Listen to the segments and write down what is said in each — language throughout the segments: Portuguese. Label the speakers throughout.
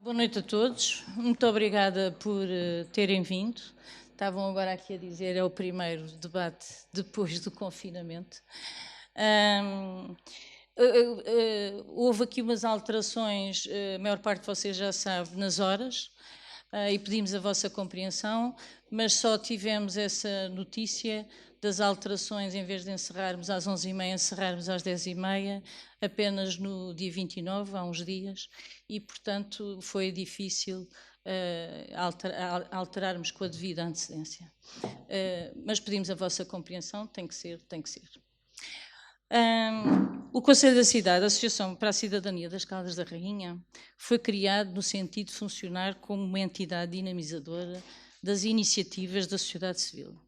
Speaker 1: Boa noite a todos. Muito obrigada por terem vindo. Estavam agora aqui a dizer, é o primeiro debate depois do confinamento. Houve aqui umas alterações, a maior parte de vocês já sabe, nas horas, e pedimos a vossa compreensão, mas só tivemos essa notícia das alterações, em vez de encerrarmos às 11h30, encerrarmos às 10h30, apenas no dia 29, há uns dias, e, portanto, foi difícil alterarmos com a devida antecedência. Mas pedimos a vossa compreensão, tem que ser, tem que ser. O Conselho da Cidade, a Associação para a Cidadania das Caldas da Rainha, foi criado no sentido de funcionar como uma entidade dinamizadora das iniciativas da sociedade civil.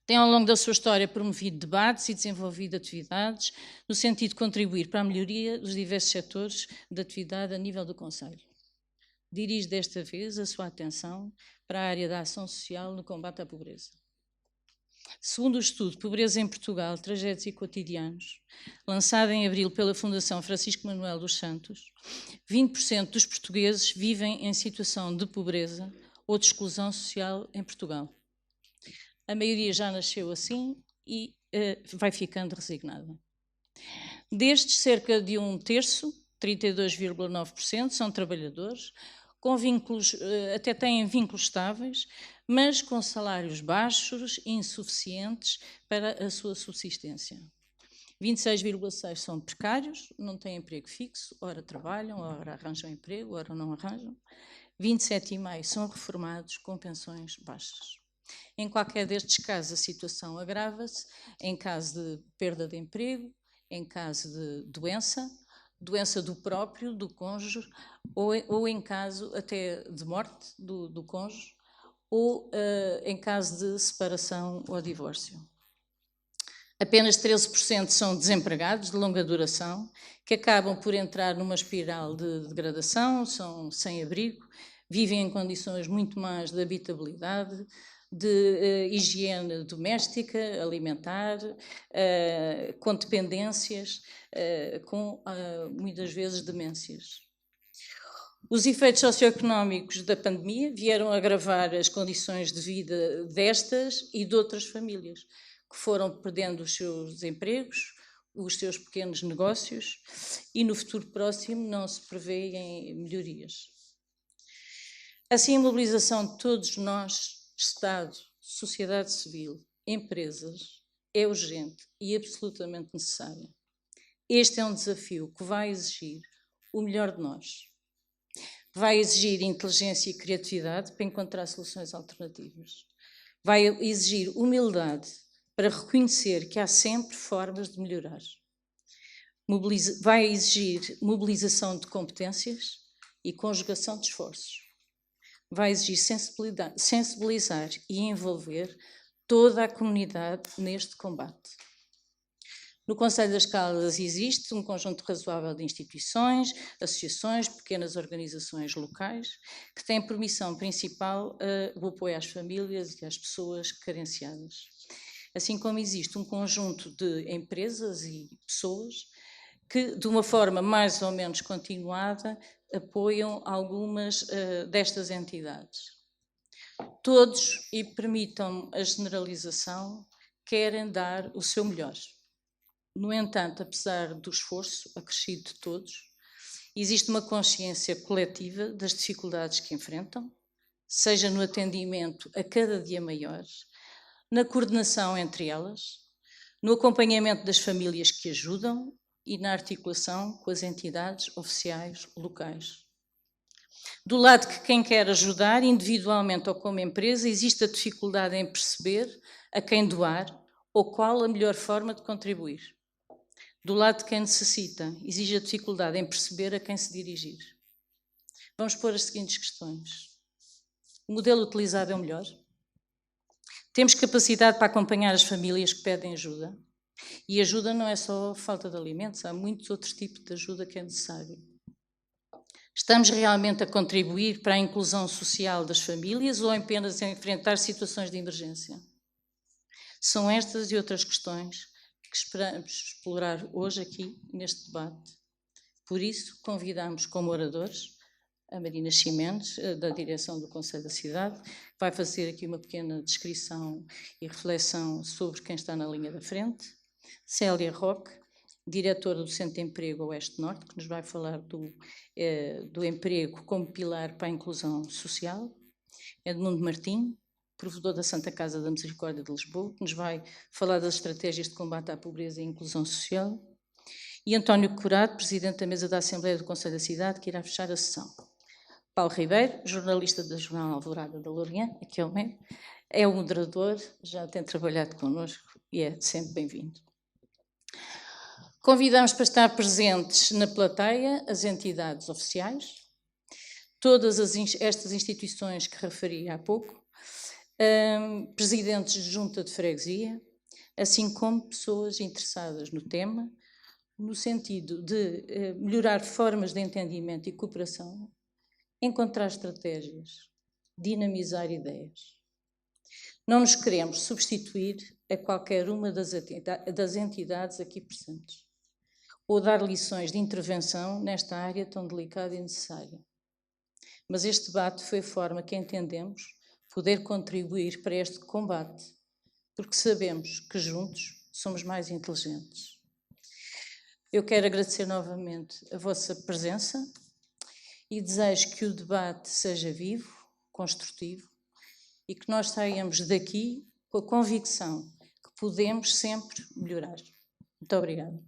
Speaker 1: Tem, ao longo da sua história, promovido debates e desenvolvido atividades no sentido de contribuir para a melhoria dos diversos setores de atividade a nível do Conselho. Dirige desta vez a sua atenção para a área da ação social no combate à pobreza. Segundo o estudo Pobreza em Portugal, Trajetos e Cotidianos, lançado em abril pela Fundação Francisco Manuel dos Santos, 20% dos portugueses vivem em situação de pobreza ou de exclusão social em Portugal. A maioria já nasceu assim e vai ficando resignada. Destes, cerca de um terço, 32,9%, são trabalhadores, com vínculos, até têm vínculos estáveis, mas com salários baixos e insuficientes para a sua subsistência. 26,6% são precários, não têm emprego fixo, ora trabalham, ora arranjam emprego, ora não arranjam. 27,5% são reformados com pensões baixas. Em qualquer destes casos, a situação agrava-se em caso de perda de emprego, em caso de doença do próprio, do cônjuge, ou em caso até de morte do cônjuge, ou em caso de separação ou divórcio. Apenas 13% são desempregados de longa duração, que acabam por entrar numa espiral de degradação, são sem abrigo, vivem em condições muito mais de habitabilidade, de higiene doméstica, alimentar, com dependências, com muitas vezes demências. Os efeitos socioeconómicos da pandemia vieram agravar as condições de vida destas e de outras famílias, que foram perdendo os seus empregos, os seus pequenos negócios, e no futuro próximo não se prevêem melhorias. Assim, a mobilização de todos nós, Estado, sociedade civil, empresas, é urgente e absolutamente necessária. Este é um desafio que vai exigir o melhor de nós. Vai exigir inteligência e criatividade para encontrar soluções alternativas. Vai exigir humildade para reconhecer que há sempre formas de melhorar. Vai exigir mobilização de competências e conjugação de esforços. Vai exigir sensibilizar e envolver toda a comunidade neste combate. No Conselho das Caldas existe um conjunto razoável de instituições, associações, pequenas organizações locais, que têm por missão principal o apoio às famílias e às pessoas carenciadas. Assim como existe um conjunto de empresas e pessoas que, de uma forma mais ou menos continuada, apoiam algumas destas entidades. Todos, e permitam-me a generalização, querem dar o seu melhor. No entanto, apesar do esforço acrescido de todos, existe uma consciência coletiva das dificuldades que enfrentam, seja no atendimento a cada dia maior, na coordenação entre elas, no acompanhamento das famílias que ajudam e na articulação com as entidades oficiais locais. Do lado de quem quer ajudar, individualmente ou como empresa, existe a dificuldade em perceber a quem doar ou qual a melhor forma de contribuir. Do lado de quem necessita, exige a dificuldade em perceber a quem se dirigir. Vamos pôr as seguintes questões. O modelo utilizado é o melhor? Temos capacidade para acompanhar as famílias que pedem ajuda? E ajuda não é só falta de alimentos, há muitos outros tipos de ajuda que é necessário. Estamos realmente a contribuir para a inclusão social das famílias ou apenas a enfrentar situações de emergência? São estas e outras questões que esperamos explorar hoje aqui neste debate. Por isso, convidamos como oradores a Marina Ximenes, da direção do Conselho da Cidade, vai fazer aqui uma pequena descrição e reflexão sobre quem está na linha da frente. Célia Roque, diretora do Centro de Emprego Oeste-Norte, que nos vai falar do emprego como pilar para a inclusão social. Edmundo Martim, provedor da Santa Casa da Misericórdia de Lisboa, que nos vai falar das estratégias de combate à pobreza e inclusão social. E António Curado, presidente da mesa da Assembleia do Conselho da Cidade, que irá fechar a sessão. Paulo Ribeiro, jornalista da Jornal Alvorada da Lourinhã, aqui ao meio, é o moderador, já tem trabalhado connosco e é sempre bem-vindo. Convidamos para estar presentes na plateia as entidades oficiais, todas estas instituições que referi há pouco, presidentes de junta de freguesia, assim como pessoas interessadas no tema, no sentido de melhorar formas de entendimento e cooperação, encontrar estratégias, dinamizar ideias. Não nos queremos substituir a qualquer uma das entidades aqui presentes, ou dar lições de intervenção nesta área tão delicada e necessária. Mas este debate foi a forma que entendemos poder contribuir para este combate, porque sabemos que juntos somos mais inteligentes. Eu quero agradecer novamente a vossa presença e desejo que o debate seja vivo, construtivo e que nós saiamos daqui com a convicção que podemos sempre melhorar. Muito obrigada.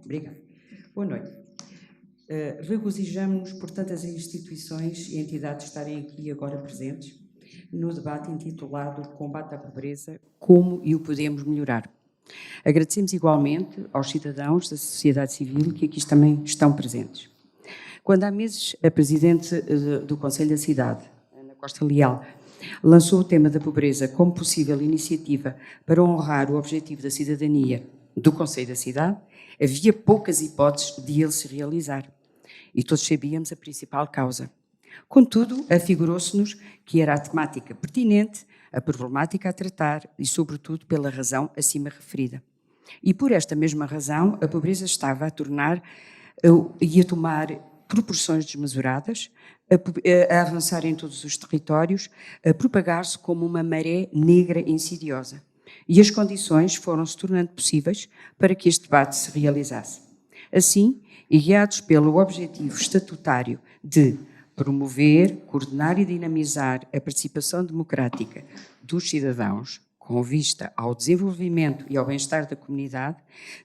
Speaker 2: Obrigada. Boa noite. Regozijamos-nos por tantas instituições e entidades estarem aqui agora presentes no debate intitulado Combate à Pobreza, como e o podemos melhorar. Agradecemos igualmente aos cidadãos da sociedade civil que aqui também estão presentes. Quando há meses a Presidente do Conselho da Cidade, Ana Costa Leal, lançou o tema da pobreza como possível iniciativa para honrar o objetivo da cidadania do Conselho da Cidade, havia poucas hipóteses de ele se realizar. E todos sabíamos a principal causa. Contudo, afigurou-se-nos que era a temática pertinente, a problemática a tratar e, sobretudo, pela razão acima referida. E por esta mesma razão, a pobreza estava a tomar proporções desmesuradas, a avançar em todos os territórios, a propagar-se como uma maré negra insidiosa. E as condições foram se tornando possíveis para que este debate se realizasse. Assim, e guiados pelo objetivo estatutário de promover, coordenar e dinamizar a participação democrática dos cidadãos, com vista ao desenvolvimento e ao bem-estar da comunidade,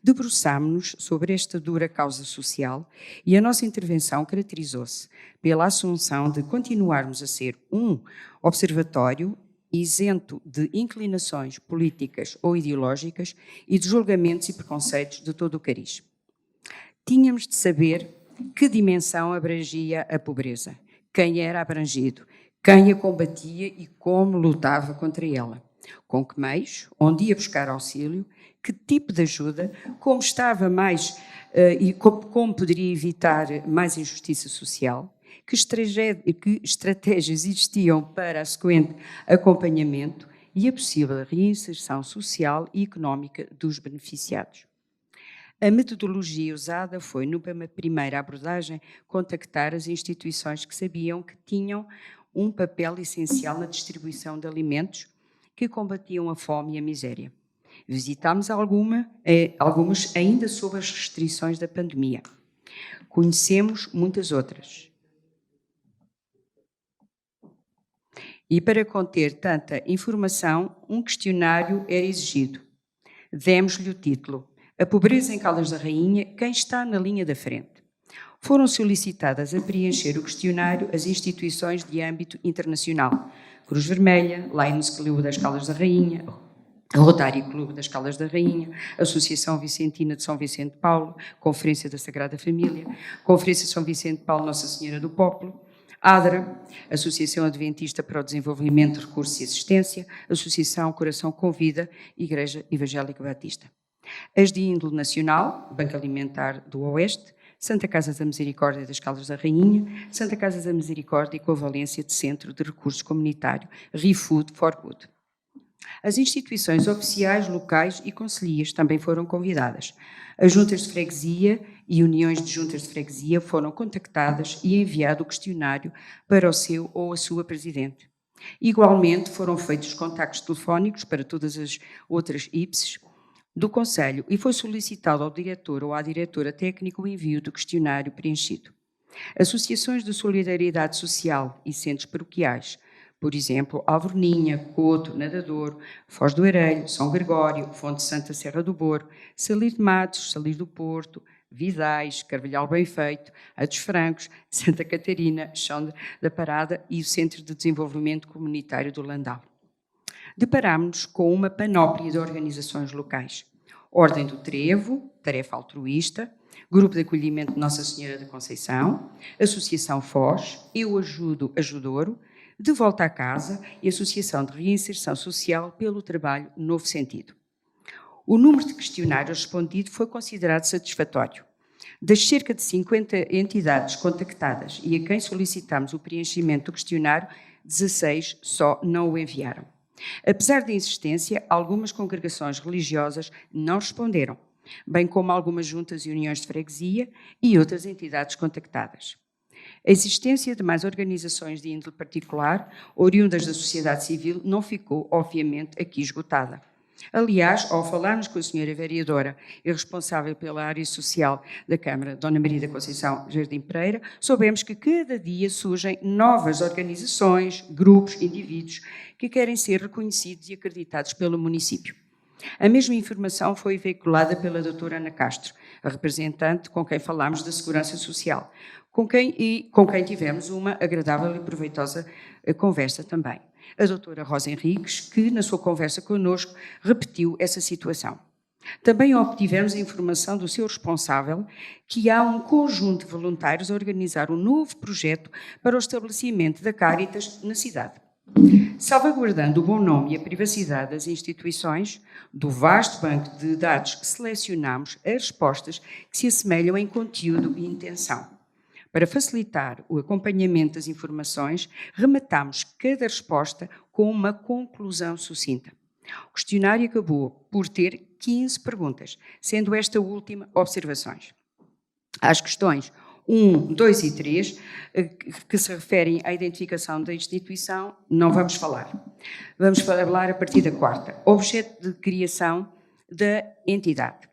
Speaker 2: debruçámo-nos sobre esta dura causa social e a nossa intervenção caracterizou-se pela assunção de continuarmos a ser um observatório isento de inclinações políticas ou ideológicas e de julgamentos e preconceitos de todo o cariz. Tínhamos de saber que dimensão abrangia a pobreza, quem era abrangido, quem a combatia e como lutava contra ela, com que meios, onde ia buscar auxílio, que tipo de ajuda, como estava mais e como poderia evitar mais injustiça social, que estratégias existiam para a sequente acompanhamento e a possível reinserção social e económica dos beneficiados. A metodologia usada foi, numa primeira abordagem, contactar as instituições que sabiam que tinham um papel essencial na distribuição de alimentos que combatiam a fome e a miséria. Visitámos algumas ainda sob as restrições da pandemia. Conhecemos muitas outras. E para conter tanta informação, um questionário era exigido. Demos-lhe o título: A pobreza em Caldas da Rainha, quem está na linha da frente? Foram solicitadas a preencher o questionário as instituições de âmbito internacional: Cruz Vermelha, Lions Club das Caldas da Rainha, Rotary Clube das Caldas da Rainha, Associação Vicentina de São Vicente de Paulo, Conferência da Sagrada Família, Conferência São Vicente de Paulo Nossa Senhora do Popolo, ADRA, Associação Adventista para o Desenvolvimento de Recursos e Assistência, Associação Coração com Vida, Igreja Evangélica Batista. As de índole nacional, Banco Alimentar do Oeste, Santa Casa da Misericórdia das Caldas da Rainha, Santa Casa da Misericórdia com a valência de Centro de Recursos Comunitário, ReFood for Good. As instituições oficiais, locais e concelhias também foram convidadas. As juntas de freguesia e uniões de juntas de freguesia foram contactadas e enviado o questionário para o seu ou a sua presidente. Igualmente, foram feitos contactos telefónicos para todas as outras IPSs do Conselho e foi solicitado ao diretor ou à diretora técnica o envio do questionário preenchido. Associações de solidariedade social e centros paroquiais, por exemplo, Alverninha, Coto, Nadador, Foz do Arelho, São Gregório, Fonte Santa Serra do Boro, Salir de Matos, Salir do Porto, Vidais, Carvalhal Bem Feito, A dos Francos, Santa Catarina, Chão da Parada e o Centro de Desenvolvimento Comunitário do Landau. Deparámos-nos com uma panóplia de organizações locais. Ordem do Trevo, Tarefa Altruísta, Grupo de Acolhimento de Nossa Senhora da Conceição, Associação Foz, Eu Ajudo, Ajudouro, De Volta à Casa e Associação de Reinserção Social pelo Trabalho Novo Sentido. O número de questionários respondido foi considerado satisfatório. Das cerca de 50 entidades contactadas e a quem solicitámos o preenchimento do questionário, 16 só não o enviaram. Apesar da insistência, algumas congregações religiosas não responderam, bem como algumas juntas e uniões de freguesia e outras entidades contactadas. A existência de mais organizações de índole particular, oriundas da sociedade civil, não ficou, obviamente, aqui esgotada. Aliás, ao falarmos com a senhora vereadora e responsável pela área social da Câmara, Dona Maria da Conceição Jardim Pereira, soubemos que cada dia surgem novas organizações, grupos, indivíduos que querem ser reconhecidos e acreditados pelo município. A mesma informação foi veiculada pela doutora Ana Castro, a representante com quem falámos da Segurança Social, com quem tivemos uma agradável e proveitosa conversa também. A doutora Rosa Henriques, que na sua conversa connosco repetiu essa situação. Também obtivemos a informação do seu responsável que há um conjunto de voluntários a organizar um novo projeto para o estabelecimento da Cáritas na cidade. Salvaguardando o bom nome e a privacidade das instituições, do vasto banco de dados selecionamos as respostas que se assemelham em conteúdo e intenção. Para facilitar o acompanhamento das informações, rematamos cada resposta com uma conclusão sucinta. O questionário acabou por ter 15 perguntas, sendo esta última observações. Às questões 1, 2 e 3, que se referem à identificação da instituição, não vamos falar. Vamos falar a partir da quarta. Objeto de criação da entidade.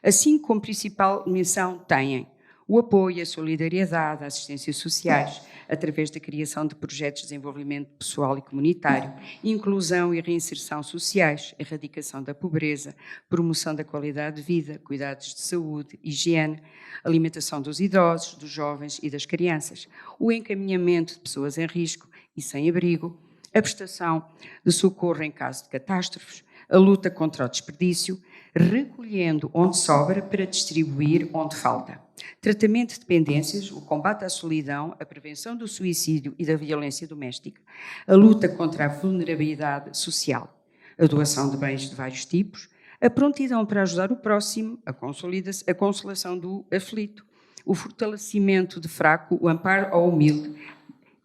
Speaker 2: Assim como principal menção têm o apoio, a solidariedade, a assistência sociais, através da criação de projetos de desenvolvimento pessoal e comunitário, inclusão e reinserção sociais, erradicação da pobreza, promoção da qualidade de vida, cuidados de saúde, higiene, alimentação dos idosos, dos jovens e das crianças, o encaminhamento de pessoas em risco e sem abrigo, a prestação de socorro em caso de catástrofes, a luta contra o desperdício, recolhendo onde sobra para distribuir onde falta. Tratamento de dependências, o combate à solidão, a prevenção do suicídio e da violência doméstica, a luta contra a vulnerabilidade social, a doação de bens de vários tipos, a prontidão para ajudar o próximo, a consolação do aflito, o fortalecimento de fraco, o amparo ao humilde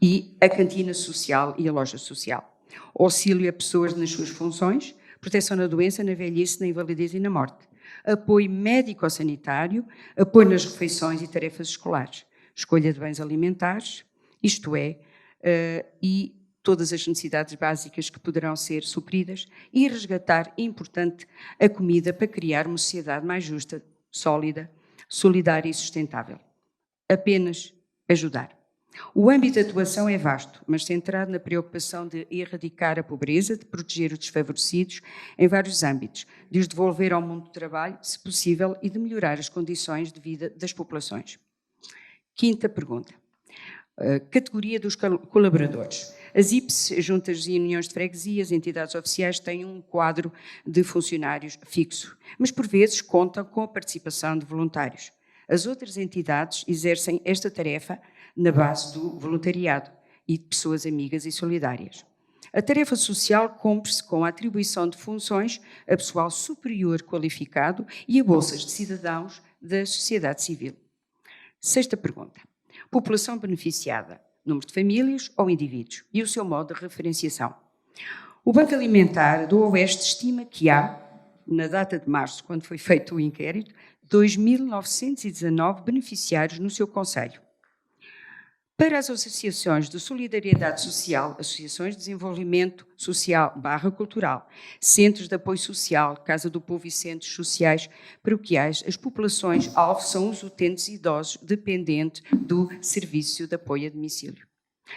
Speaker 2: e a cantina social e a loja social, o auxílio a pessoas nas suas funções, proteção na doença, na velhice, na invalidez e na morte, apoio médico-sanitário, apoio nas refeições e tarefas escolares, escolha de bens alimentares, isto é, e todas as necessidades básicas que poderão ser supridas e resgatar, importante, a comida para criar uma sociedade mais justa, sólida, solidária e sustentável. Apenas ajudar. O âmbito de atuação é vasto, mas centrado na preocupação de erradicar a pobreza, de proteger os desfavorecidos em vários âmbitos, de os devolver ao mundo do trabalho, se possível, e de melhorar as condições de vida das populações. Quinta pergunta. Categoria dos colaboradores. As IPS, juntas e uniões de freguesias, entidades oficiais, têm um quadro de funcionários fixo, mas por vezes contam com a participação de voluntários. As outras entidades exercem esta tarefa na base do voluntariado e de pessoas amigas e solidárias. A tarefa social cumpre-se com a atribuição de funções a pessoal superior qualificado e a bolsas de cidadãos da sociedade civil. Sexta pergunta. População beneficiada, número de famílias ou indivíduos e o seu modo de referenciação. O Banco Alimentar do Oeste estima que há, na data de março, quando foi feito o inquérito, 2.919 beneficiários no seu concelho. Para as associações de solidariedade social, associações de desenvolvimento social /cultural, centros de apoio social, Casa do Povo e centros sociais paroquiais, as populações-alvo são os utentes idosos dependentes do serviço de apoio a domicílio,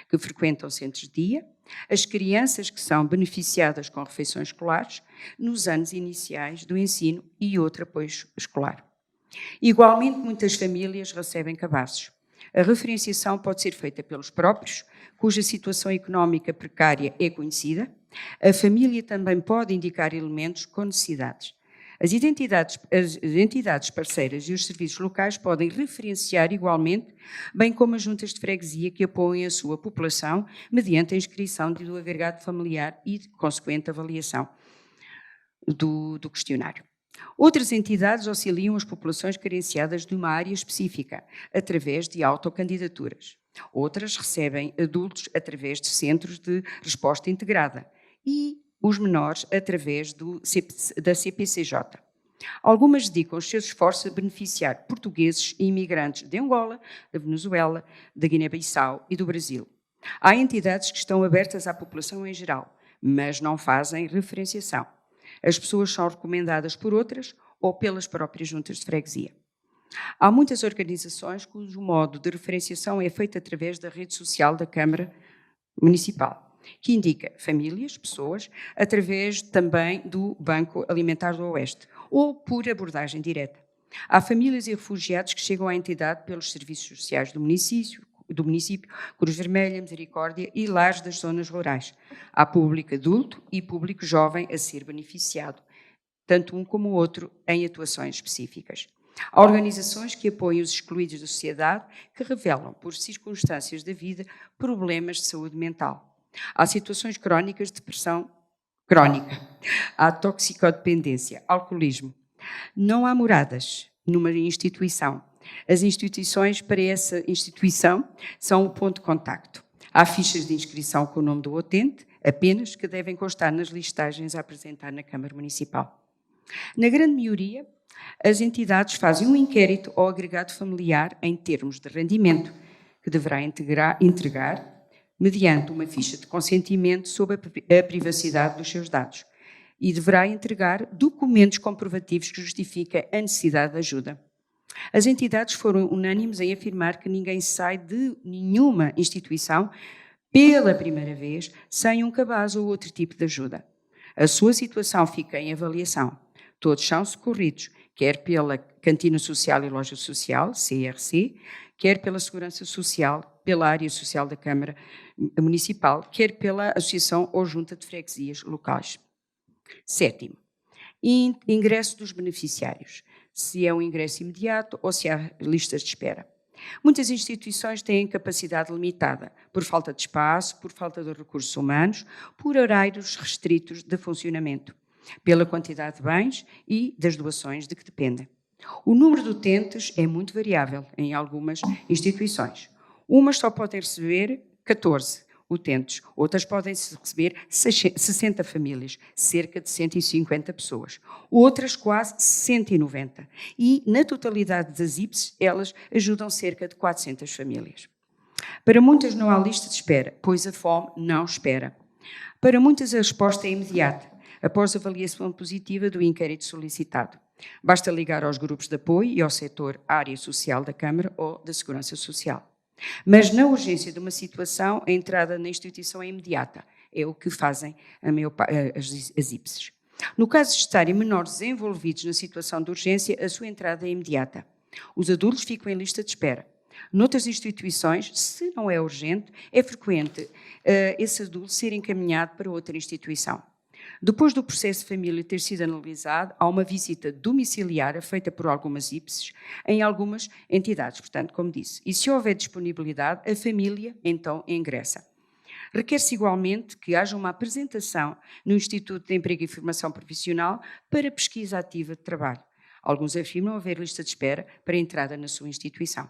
Speaker 2: que frequentam centros de dia, as crianças que são beneficiadas com refeições escolares nos anos iniciais do ensino e outro apoio escolar. Igualmente, muitas famílias recebem cabazes. A referenciação pode ser feita pelos próprios, cuja situação económica precária é conhecida. A família também pode indicar elementos com necessidades. As entidades parceiras e os serviços locais podem referenciar igualmente, bem como as juntas de freguesia que apoiam a sua população mediante a inscrição do agregado familiar e consequente avaliação do questionário. Outras entidades auxiliam as populações carenciadas de uma área específica, através de autocandidaturas. Outras recebem adultos através de centros de resposta integrada e os menores através da CPCJ. Algumas dedicam os seus esforços a beneficiar portugueses e imigrantes de Angola, da Venezuela, da Guiné-Bissau e do Brasil. Há entidades que estão abertas à população em geral, mas não fazem referenciação. As pessoas são recomendadas por outras ou pelas próprias juntas de freguesia. Há muitas organizações cujo modo de referenciação é feito através da rede social da Câmara Municipal, que indica famílias, pessoas, através também do Banco Alimentar do Oeste, ou por abordagem direta. Há famílias e refugiados que chegam à entidade pelos serviços sociais do município, Cruz Vermelha, Misericórdia e lares das zonas rurais. Há público adulto e público jovem a ser beneficiado, tanto um como o outro em atuações específicas. Há organizações que apoiam os excluídos da sociedade que revelam, por circunstâncias da vida, problemas de saúde mental. Há situações crónicas de depressão crónica. Há toxicodependência, alcoolismo. Não há moradas numa instituição. As instituições para essa instituição são o ponto de contacto. Há fichas de inscrição com o nome do utente, apenas, que devem constar nas listagens a apresentar na Câmara Municipal. Na grande maioria, as entidades fazem um inquérito ao agregado familiar em termos de rendimento, que deverá entregar mediante uma ficha de consentimento sobre a privacidade dos seus dados e deverá entregar documentos comprovativos que justifiquem a necessidade de ajuda. As entidades foram unânimes em afirmar que ninguém sai de nenhuma instituição pela primeira vez sem um cabaz ou outro tipo de ajuda. A sua situação fica em avaliação. Todos são socorridos, quer pela Cantina Social e Loja Social, CRC, quer pela Segurança Social, pela Área Social da Câmara Municipal, quer pela Associação ou Junta de Freguesias locais. Sétimo, ingresso dos beneficiários. Se é um ingresso imediato ou se há listas de espera. Muitas instituições têm capacidade limitada, por falta de espaço, por falta de recursos humanos, por horários restritos de funcionamento, pela quantidade de bens e das doações de que dependem. O número de utentes é muito variável em algumas instituições. Umas só podem receber 14 utentes, outras podem receber 60 famílias, cerca de 150 pessoas, outras quase 190. E, na totalidade das IPS, elas ajudam cerca de 400 famílias. Para muitas não há lista de espera, pois a fome não espera. Para muitas a resposta é imediata, após a avaliação positiva do inquérito solicitado. Basta ligar aos grupos de apoio e ao setor área social da Câmara ou da Segurança Social. Mas na urgência de uma situação, a entrada na instituição é imediata. É o que fazem as IPSs. No caso de estarem menores envolvidos na situação de urgência, a sua entrada é imediata. Os adultos ficam em lista de espera. Noutras instituições, se não é urgente, é frequente esse adulto ser encaminhado para outra instituição. Depois do processo de família ter sido analisado, há uma visita domiciliária feita por algumas IPSs em algumas entidades, portanto, como disse. E se houver disponibilidade, a família então ingressa. Requer-se igualmente que haja uma apresentação no Instituto de Emprego e Formação Profissional para pesquisa ativa de trabalho. Alguns afirmam haver lista de espera para a entrada na sua instituição.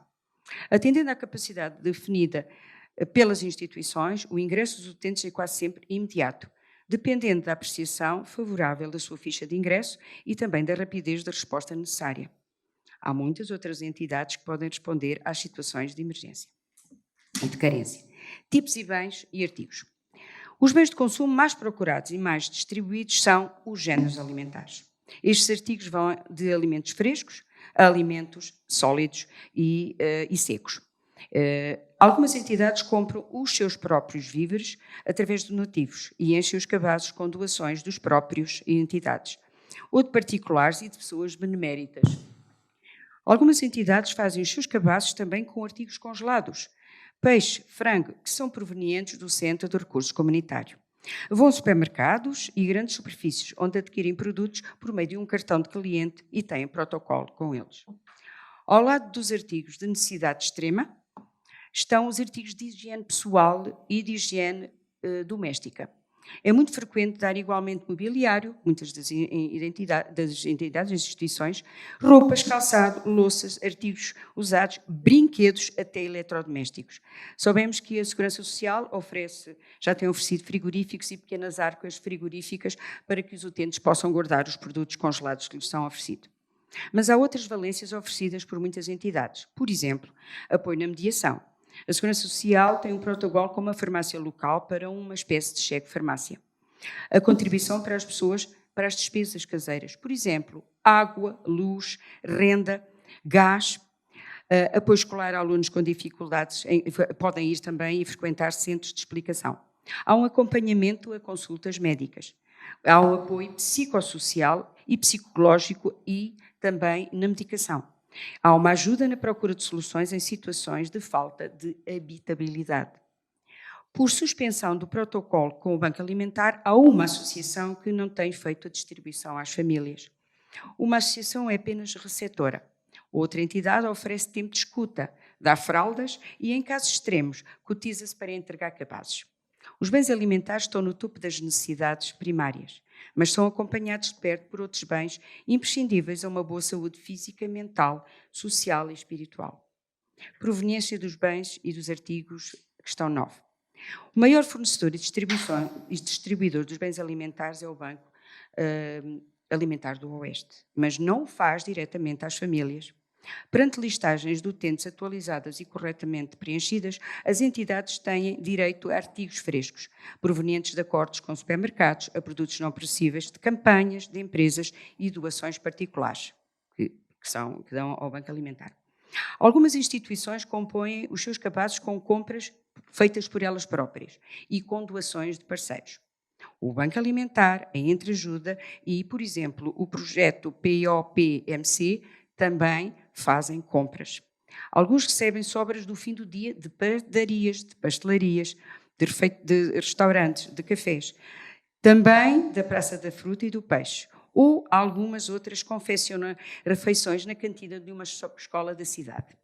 Speaker 2: Atendendo à capacidade definida pelas instituições, o ingresso dos utentes é quase sempre imediato, dependendo da apreciação favorável da sua ficha de ingresso e também da rapidez da resposta necessária. Há muitas outras entidades que podem responder às situações de emergência e de carência. Tipos e bens e artigos. Os bens de consumo mais procurados e mais distribuídos são os géneros alimentares. Estes artigos vão de alimentos frescos a alimentos sólidos e secos. Algumas entidades compram os seus próprios víveres através de donativos e enchem os cabazes com doações dos próprios entidades, ou de particulares e de pessoas beneméritas. Algumas entidades fazem os seus cabazes também com artigos congelados, peixe, frango, que são provenientes do Centro de Recursos Comunitário. Vão a supermercados e grandes superfícies, onde adquirem produtos por meio de um cartão de cliente e têm protocolo com eles. Ao lado dos artigos de necessidade extrema, estão os artigos de higiene pessoal e de higiene doméstica. É muito frequente dar igualmente mobiliário, muitas das entidades, instituições, roupas, calçado, louças, artigos usados, brinquedos, até eletrodomésticos. Soubemos que a Segurança Social já tem oferecido frigoríficos e pequenas arcas frigoríficas para que os utentes possam guardar os produtos congelados que lhes são oferecidos. Mas há outras valências oferecidas por muitas entidades. Por exemplo, apoio na mediação. A Segurança Social tem um protocolo com uma farmácia local para uma espécie de cheque-farmácia. A contribuição para as pessoas para as despesas caseiras, por exemplo, água, luz, renda, gás, apoio escolar a alunos com dificuldades, podem ir também e frequentar centros de explicação. Há um acompanhamento a consultas médicas. Há um apoio psicossocial e psicológico e também na medicação. Há uma ajuda na procura de soluções em situações de falta de habitabilidade. Por suspensão do protocolo com o Banco Alimentar, há uma associação que não tem feito a distribuição às famílias. Uma associação é apenas receptora. Outra entidade oferece tempo de escuta, dá fraldas e, em casos extremos, cotiza-se para entregar cabazes. Os bens alimentares estão no topo das necessidades primárias, mas são acompanhados de perto por outros bens imprescindíveis a uma boa saúde física, mental, social e espiritual. Proveniência dos bens e dos artigos, questão 9. O maior fornecedor e distribuidor dos bens alimentares é o Banco Alimentar do Oeste, mas não o faz diretamente às famílias. Perante listagens de utentes atualizadas e corretamente preenchidas, as entidades têm direito a artigos frescos, provenientes de acordos com supermercados, a produtos não perecíveis, de campanhas, de empresas e doações particulares, que dão ao Banco Alimentar. Algumas instituições compõem os seus cabazes com compras feitas por elas próprias e com doações de parceiros. O Banco Alimentar, a Entreajuda e, por exemplo, o projeto POPMC também fazem compras. Alguns recebem sobras do fim do dia de padarias, de pastelarias, de restaurantes, de cafés. Também da Praça da Fruta e do Peixe. Ou algumas outras confeccionam refeições na cantina de uma escola da cidade.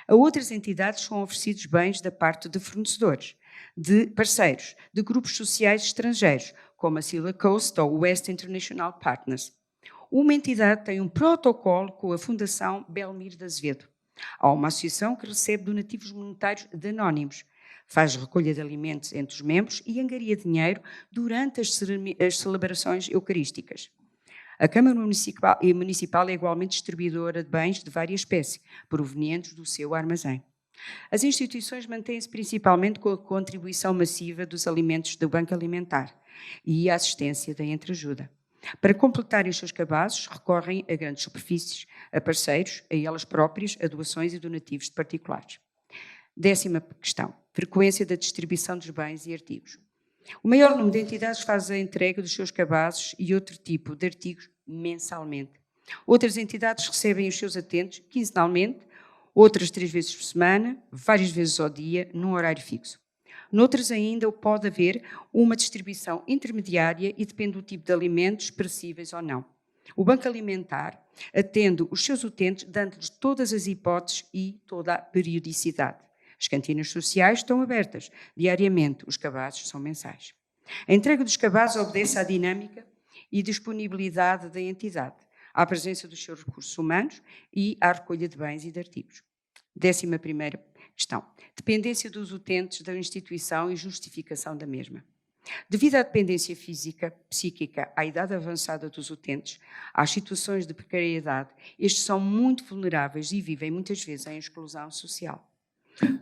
Speaker 2: A outras entidades são oferecidos bens da parte de fornecedores, de parceiros, de grupos sociais estrangeiros, como a Sila Coast ou o West International Partners. Uma entidade tem um protocolo com a Fundação Belmiro de Azevedo. Há uma associação que recebe donativos monetários de anónimos, faz recolha de alimentos entre os membros e angaria dinheiro durante as celebrações eucarísticas. A Câmara Municipal é igualmente distribuidora de bens de várias espécies, provenientes do seu armazém. As instituições mantêm-se principalmente com a contribuição massiva dos alimentos do Banco Alimentar e a assistência da Entreajuda. Para completarem os seus cabazes, recorrem a grandes superfícies, a parceiros, a elas próprias, a doações e donativos de particulares. 10ª questão. Frequência da distribuição dos bens e artigos. O maior número de entidades faz a entrega dos seus cabazes e outro tipo de artigos mensalmente. Outras entidades recebem os seus utentes quinzenalmente, outras 3 vezes por semana, várias vezes ao dia, num horário fixo. Noutras ainda pode haver uma distribuição intermediária e depende do tipo de alimentos, perecíveis ou não. O Banco Alimentar atende os seus utentes dando-lhes todas as hipóteses e toda a periodicidade. As cantinas sociais estão abertas diariamente, os cabazes são mensais. A entrega dos cabazes obedece à dinâmica e disponibilidade da entidade, à presença dos seus recursos humanos e à recolha de bens e de artigos. 11ª questão. Dependência dos utentes da instituição e justificação da mesma. Devido à dependência física, psíquica, à idade avançada dos utentes, às situações de precariedade, estes são muito vulneráveis e vivem muitas vezes em exclusão social.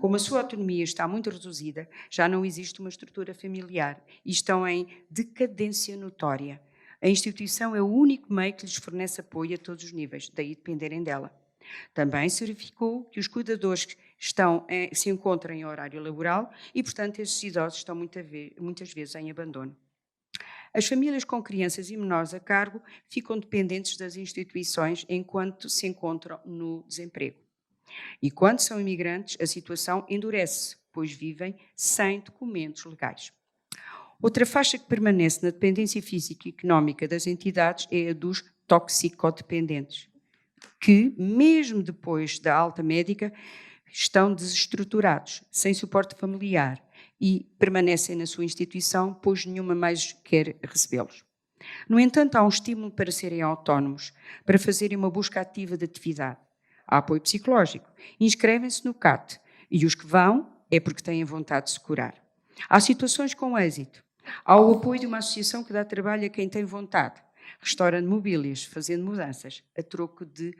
Speaker 2: Como a sua autonomia está muito reduzida, já não existe uma estrutura familiar e estão em decadência notória. A instituição é o único meio que lhes fornece apoio a todos os níveis, daí dependerem dela. Também se verificou que os cuidadores se encontram em horário laboral e, portanto, esses idosos estão muitas vezes em abandono. As famílias com crianças e menores a cargo ficam dependentes das instituições enquanto se encontram no desemprego. E quando são imigrantes, a situação endurece, pois vivem sem documentos legais. Outra faixa que permanece na dependência física e económica das entidades é a dos toxicodependentes, que, mesmo depois da alta médica, estão desestruturados, sem suporte familiar e permanecem na sua instituição, pois nenhuma mais quer recebê-los. No entanto, há um estímulo para serem autónomos, para fazerem uma busca ativa de atividade. Há apoio psicológico. Inscrevem-se no CAT e os que vão é porque têm vontade de se curar. Há situações com êxito. Há o apoio de uma associação que dá trabalho a quem tem vontade, restaurando mobílias, fazendo mudanças, a troco de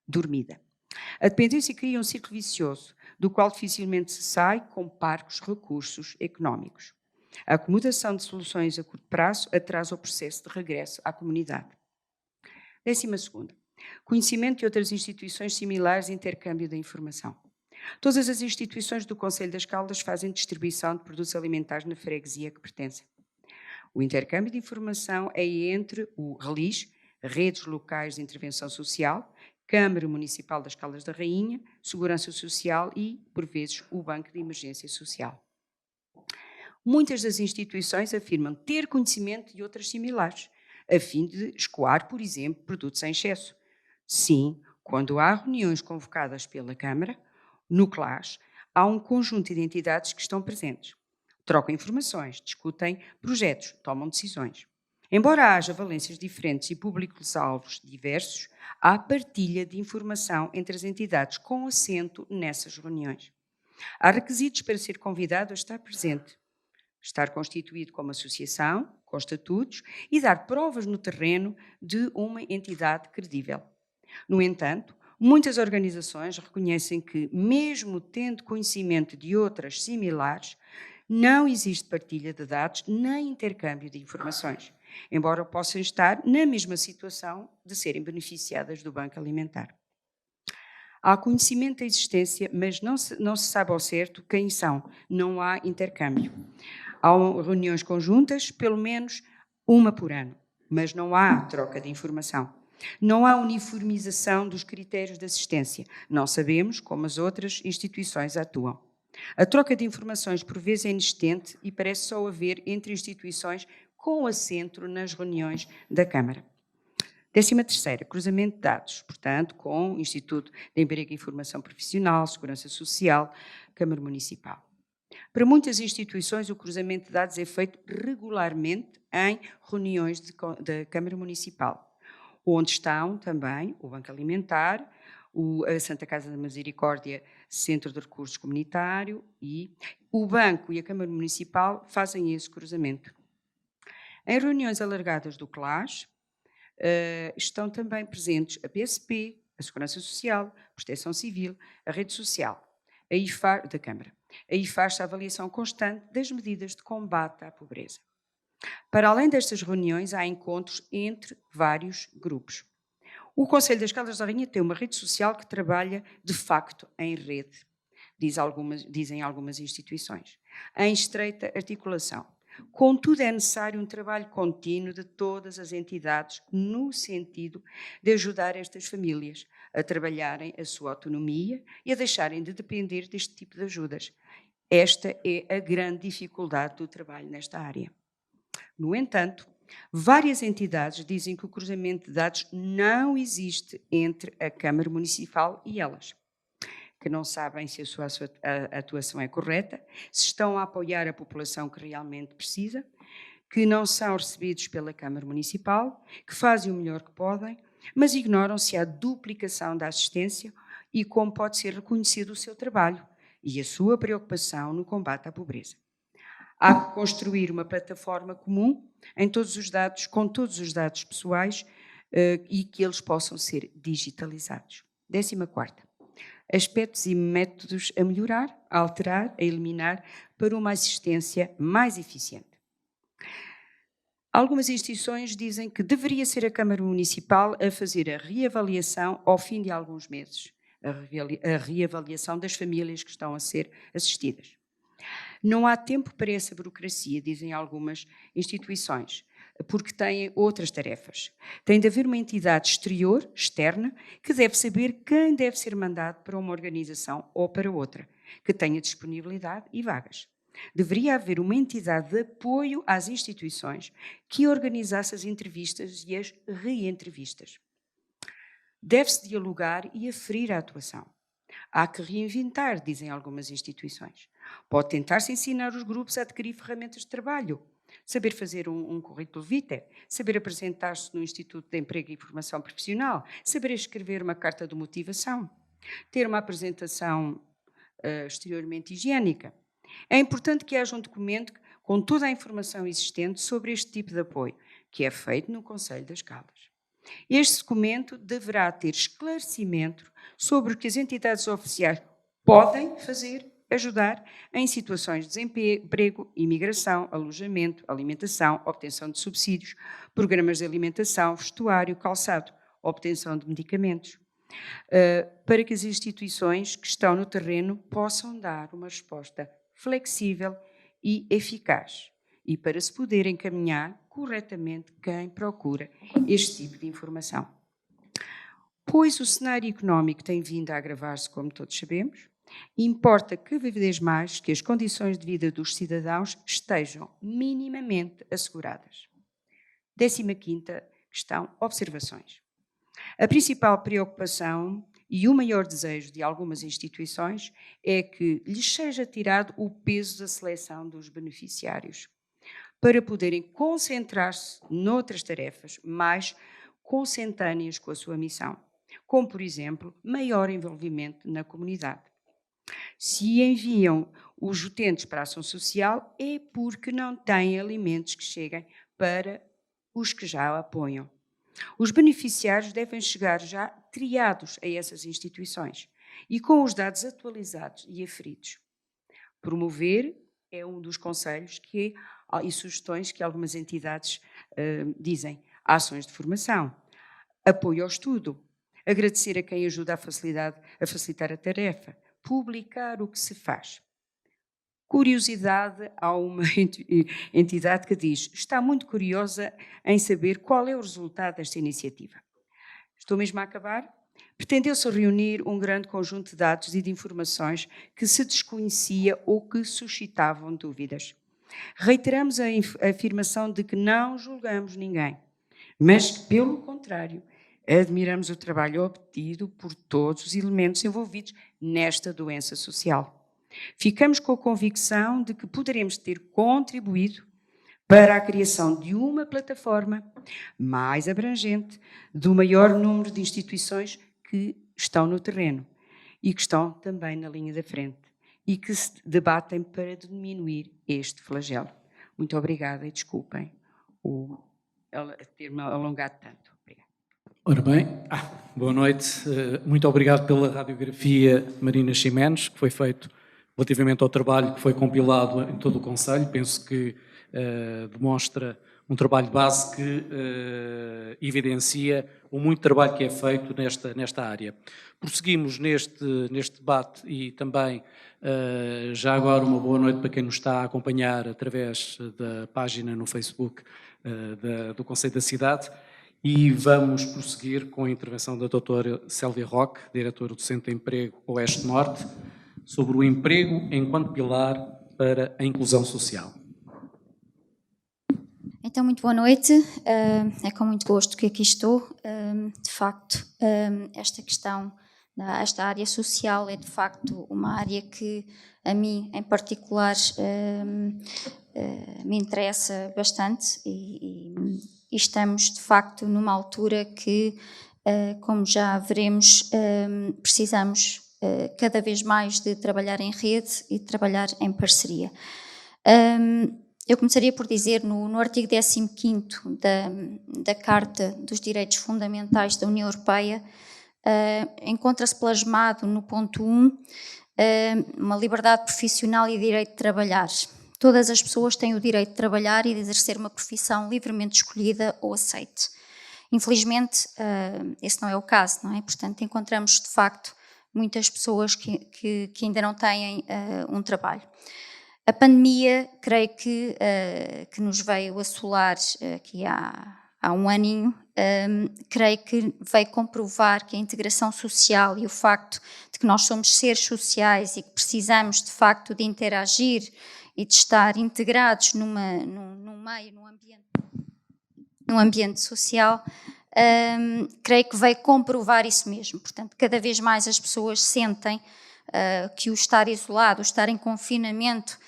Speaker 2: dormida. A dependência cria um ciclo vicioso, do qual dificilmente se sai com parcos recursos económicos. A acomodação de soluções a curto prazo atrasa o processo de regresso à comunidade. 12ª. Conhecimento de outras instituições similares e intercâmbio da informação. Todas as instituições do Conselho das Caldas fazem distribuição de produtos alimentares na freguesia que pertencem. O intercâmbio de informação é entre o RELIS, Redes Locais de Intervenção Social, Câmara Municipal das Caldas da Rainha, Segurança Social e, por vezes, o Banco de Emergência Social. Muitas das instituições afirmam ter conhecimento de outras similares, a fim de escoar, por exemplo, produtos em excesso. Sim, quando há reuniões convocadas pela Câmara, no CLAS, há um conjunto de entidades que estão presentes. Trocam informações, discutem projetos, tomam decisões. Embora haja valências diferentes e públicos-alvos diversos, há partilha de informação entre as entidades com assento nessas reuniões. Há requisitos para ser convidado a estar presente, estar constituído como associação, com estatutos e dar provas no terreno de uma entidade credível. No entanto, muitas organizações reconhecem que, mesmo tendo conhecimento de outras similares, não existe partilha de dados nem intercâmbio de informações, embora possam estar na mesma situação de serem beneficiadas do Banco Alimentar. Há conhecimento da existência, mas não se sabe ao certo quem são, não há intercâmbio. Há reuniões conjuntas, pelo menos uma por ano, mas não há troca de informação. Não há uniformização dos critérios de assistência. Não sabemos como as outras instituições atuam. A troca de informações por vezes é inexistente e parece só haver entre instituições com assento nas reuniões da Câmara. 13ª, cruzamento de dados, portanto, com o Instituto de Emprego e Formação Profissional, Segurança Social, Câmara Municipal. Para muitas instituições, o cruzamento de dados é feito regularmente em reuniões da Câmara Municipal, onde estão também o Banco Alimentar, a Santa Casa da Misericórdia, Centro de Recursos Comunitário, e o Banco e a Câmara Municipal fazem esse cruzamento. Em reuniões alargadas do CLAS, estão também presentes a PSP, a Segurança Social, a Proteção Civil, a Rede Social, a IFAR da Câmara. Aí faz-se a avaliação constante das medidas de combate à pobreza. Para além destas reuniões, há encontros entre vários grupos. O Conselho das Caldas da Rainha tem uma rede social que trabalha, de facto, em rede, dizem algumas instituições, em estreita articulação. Contudo, é necessário um trabalho contínuo de todas as entidades no sentido de ajudar estas famílias a trabalharem a sua autonomia e a deixarem de depender deste tipo de ajudas. Esta é a grande dificuldade do trabalho nesta área. No entanto, várias entidades dizem que o cruzamento de dados não existe entre a Câmara Municipal e elas, que não sabem se a sua atuação é correta, se estão a apoiar a população que realmente precisa, que não são recebidos pela Câmara Municipal, que fazem o melhor que podem, mas ignoram se há duplicação da assistência e como pode ser reconhecido o seu trabalho e a sua preocupação no combate à pobreza. Há que construir uma plataforma comum com todos os dados pessoais e que eles possam ser digitalizados. 14ª. Aspectos e métodos a melhorar, a alterar, a eliminar para uma assistência mais eficiente. Algumas instituições dizem que deveria ser a Câmara Municipal a fazer a reavaliação ao fim de alguns meses, a reavaliação das famílias que estão a ser assistidas. Não há tempo para essa burocracia, dizem algumas instituições, porque têm outras tarefas. Tem de haver uma entidade exterior, externa, que deve saber quem deve ser mandado para uma organização ou para outra, que tenha disponibilidade e vagas. Deveria haver uma entidade de apoio às instituições que organizasse as entrevistas e as reentrevistas. Deve-se dialogar e aferir a atuação. Há que reinventar, dizem algumas instituições. Pode tentar-se ensinar os grupos a adquirir ferramentas de trabalho, saber fazer um currículo vitae, saber apresentar-se no Instituto de Emprego e Formação Profissional, saber escrever uma carta de motivação, ter uma apresentação exteriormente higiênica. É importante que haja um documento com toda a informação existente sobre este tipo de apoio, que é feito no Conselho das Caldas. Este documento deverá ter esclarecimento sobre o que as entidades oficiais podem fazer, ajudar em situações de desemprego, imigração, alojamento, alimentação, obtenção de subsídios, programas de alimentação, vestuário, calçado, obtenção de medicamentos, para que as instituições que estão no terreno possam dar uma resposta flexível e eficaz, e para se poder encaminhar corretamente quem procura este tipo de informação. Pois o cenário económico tem vindo a agravar-se, como todos sabemos, importa cada vez mais que as condições de vida dos cidadãos estejam minimamente asseguradas. 15ª questão, observações. A principal preocupação e o maior desejo de algumas instituições é que lhes seja tirado o peso da seleção dos beneficiários, para poderem concentrar-se noutras tarefas mais consentâneas com a sua missão, como, por exemplo, maior envolvimento na comunidade. Se enviam os utentes para a ação social é porque não têm alimentos que cheguem para os que já a apoiam. Os beneficiários devem chegar já triados a essas instituições e com os dados atualizados e aferidos. Promover é um dos conselhos e sugestões que algumas entidades dizem. Ações de formação, apoio ao estudo, agradecer a quem ajuda a facilitar a tarefa, publicar o que se faz. Curiosidade, há uma entidade que diz: está muito curiosa em saber qual é o resultado desta iniciativa. Estou mesmo a acabar. Pretendeu-se reunir um grande conjunto de dados e de informações que se desconhecia ou que suscitavam dúvidas. Reiteramos a afirmação de que não julgamos ninguém, mas que, pelo contrário, admiramos o trabalho obtido por todos os elementos envolvidos nesta doença social. Ficamos com a convicção de que poderemos ter contribuído para a criação de uma plataforma mais abrangente do maior número de instituições que estão no terreno e que estão também na linha da frente e que se debatem para diminuir este flagelo. Muito obrigada e desculpem ter-me alongado tanto. Obrigada.
Speaker 3: Ora bem, boa noite. Muito obrigado pela radiografia, Marina Ximenes, que foi feito relativamente ao trabalho que foi compilado em todo o Conselho. Penso que demonstra um trabalho de base que evidencia o muito trabalho que é feito nesta área. Prosseguimos neste debate e também, já agora, uma boa noite para quem nos está a acompanhar através da página no Facebook do Conselho da Cidade. E vamos prosseguir com a intervenção da doutora Célia Roque, diretora do Centro de Emprego Oeste-Norte, sobre o emprego enquanto pilar para a inclusão social.
Speaker 4: Então, muito boa noite. É com muito gosto que aqui estou. De facto, esta questão, esta área social é de facto uma área que a mim, em particular, me interessa bastante e estamos de facto numa altura que como já veremos, precisamos cada vez mais de trabalhar em rede e de trabalhar em parceria. Eu começaria por dizer, no artigo 15º da Carta dos Direitos Fundamentais da União Europeia, encontra-se plasmado no ponto 1 uma liberdade profissional e direito de trabalhar. Todas as pessoas têm o direito de trabalhar e de exercer uma profissão livremente escolhida ou aceite. Infelizmente, esse não é o caso, não é? Portanto, encontramos, de facto, muitas pessoas que ainda não têm um trabalho. A pandemia, creio que nos veio assolar aqui há um aninho, creio que veio comprovar que a integração social e o facto de que nós somos seres sociais e que precisamos, de facto, de interagir e de estar integrados num meio, num ambiente social, creio que veio comprovar isso mesmo. Portanto, cada vez mais as pessoas sentem que o estar isolado, o estar em confinamento,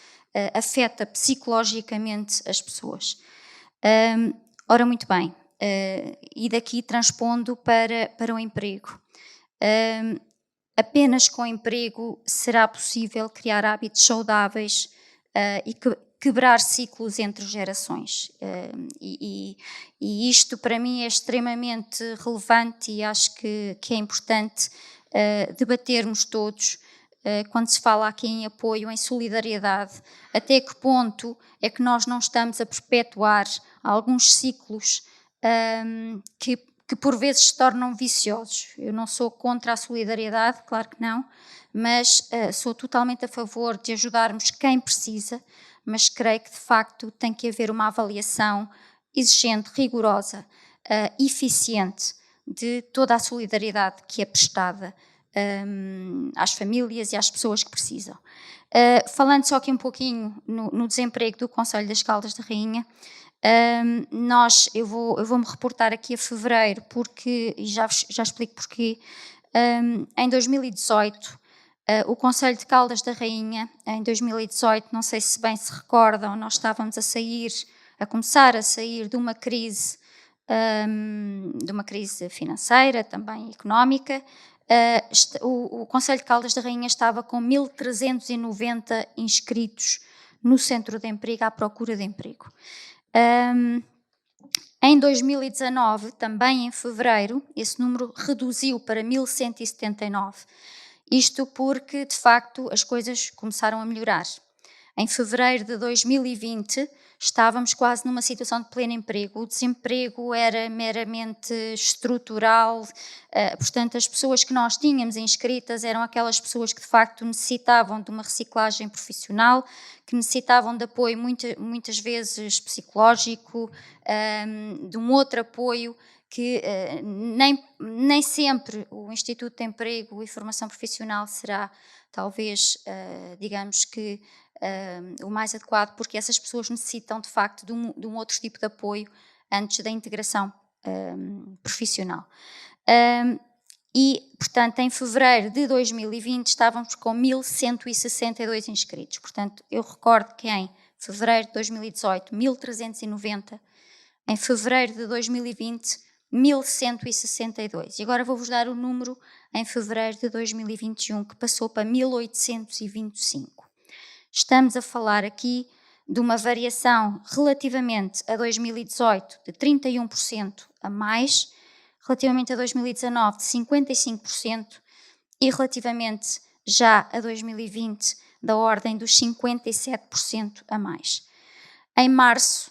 Speaker 4: afeta psicologicamente as pessoas. Ora, muito bem, e daqui transpondo para o emprego. Apenas com emprego será possível criar hábitos saudáveis e quebrar ciclos entre gerações. E isto para mim é extremamente relevante e acho que é importante debatermos todos quando se fala aqui em apoio, em solidariedade, até que ponto é que nós não estamos a perpetuar alguns ciclos que por vezes se tornam viciosos. Eu não sou contra a solidariedade, claro que não, mas sou totalmente a favor de ajudarmos quem precisa, mas creio que de facto tem que haver uma avaliação exigente, rigorosa, eficiente de toda a solidariedade que é prestada às famílias e às pessoas que precisam. Falando só aqui um pouquinho no desemprego do Concelho das Caldas da Rainha, eu vou-me reportar aqui a fevereiro, porque, e já explico porquê. Em 2018, o Concelho de Caldas da Rainha, em 2018, não sei se bem se recordam, nós estávamos a começar a sair de uma crise financeira, também económica. O Concelho de Caldas da Rainha estava com 1.390 inscritos no centro de emprego à procura de emprego. Em 2019, também em fevereiro, esse número reduziu para 1.179. Isto porque, de facto, as coisas começaram a melhorar. Em fevereiro de 2020, estávamos quase numa situação de pleno emprego. O desemprego era meramente estrutural, portanto, as pessoas que nós tínhamos inscritas eram aquelas pessoas que, de facto, necessitavam de uma reciclagem profissional, que necessitavam de apoio muitas vezes psicológico, de um outro apoio que nem sempre o Instituto de Emprego e Formação Profissional será, talvez, digamos que, o mais adequado, porque essas pessoas necessitam, de facto, de um outro tipo de apoio antes da integração profissional. E, portanto, em fevereiro de 2020 estávamos com 1.162 inscritos. Portanto, eu recordo que em fevereiro de 2018, 1.390, em fevereiro de 2020, 1.162. E agora vou-vos dar o número em fevereiro de 2021, que passou para 1.825. Estamos a falar aqui de uma variação relativamente a 2018 de 31% a mais, relativamente a 2019 de 55% e relativamente já a 2020 da ordem dos 57% a mais. Em março,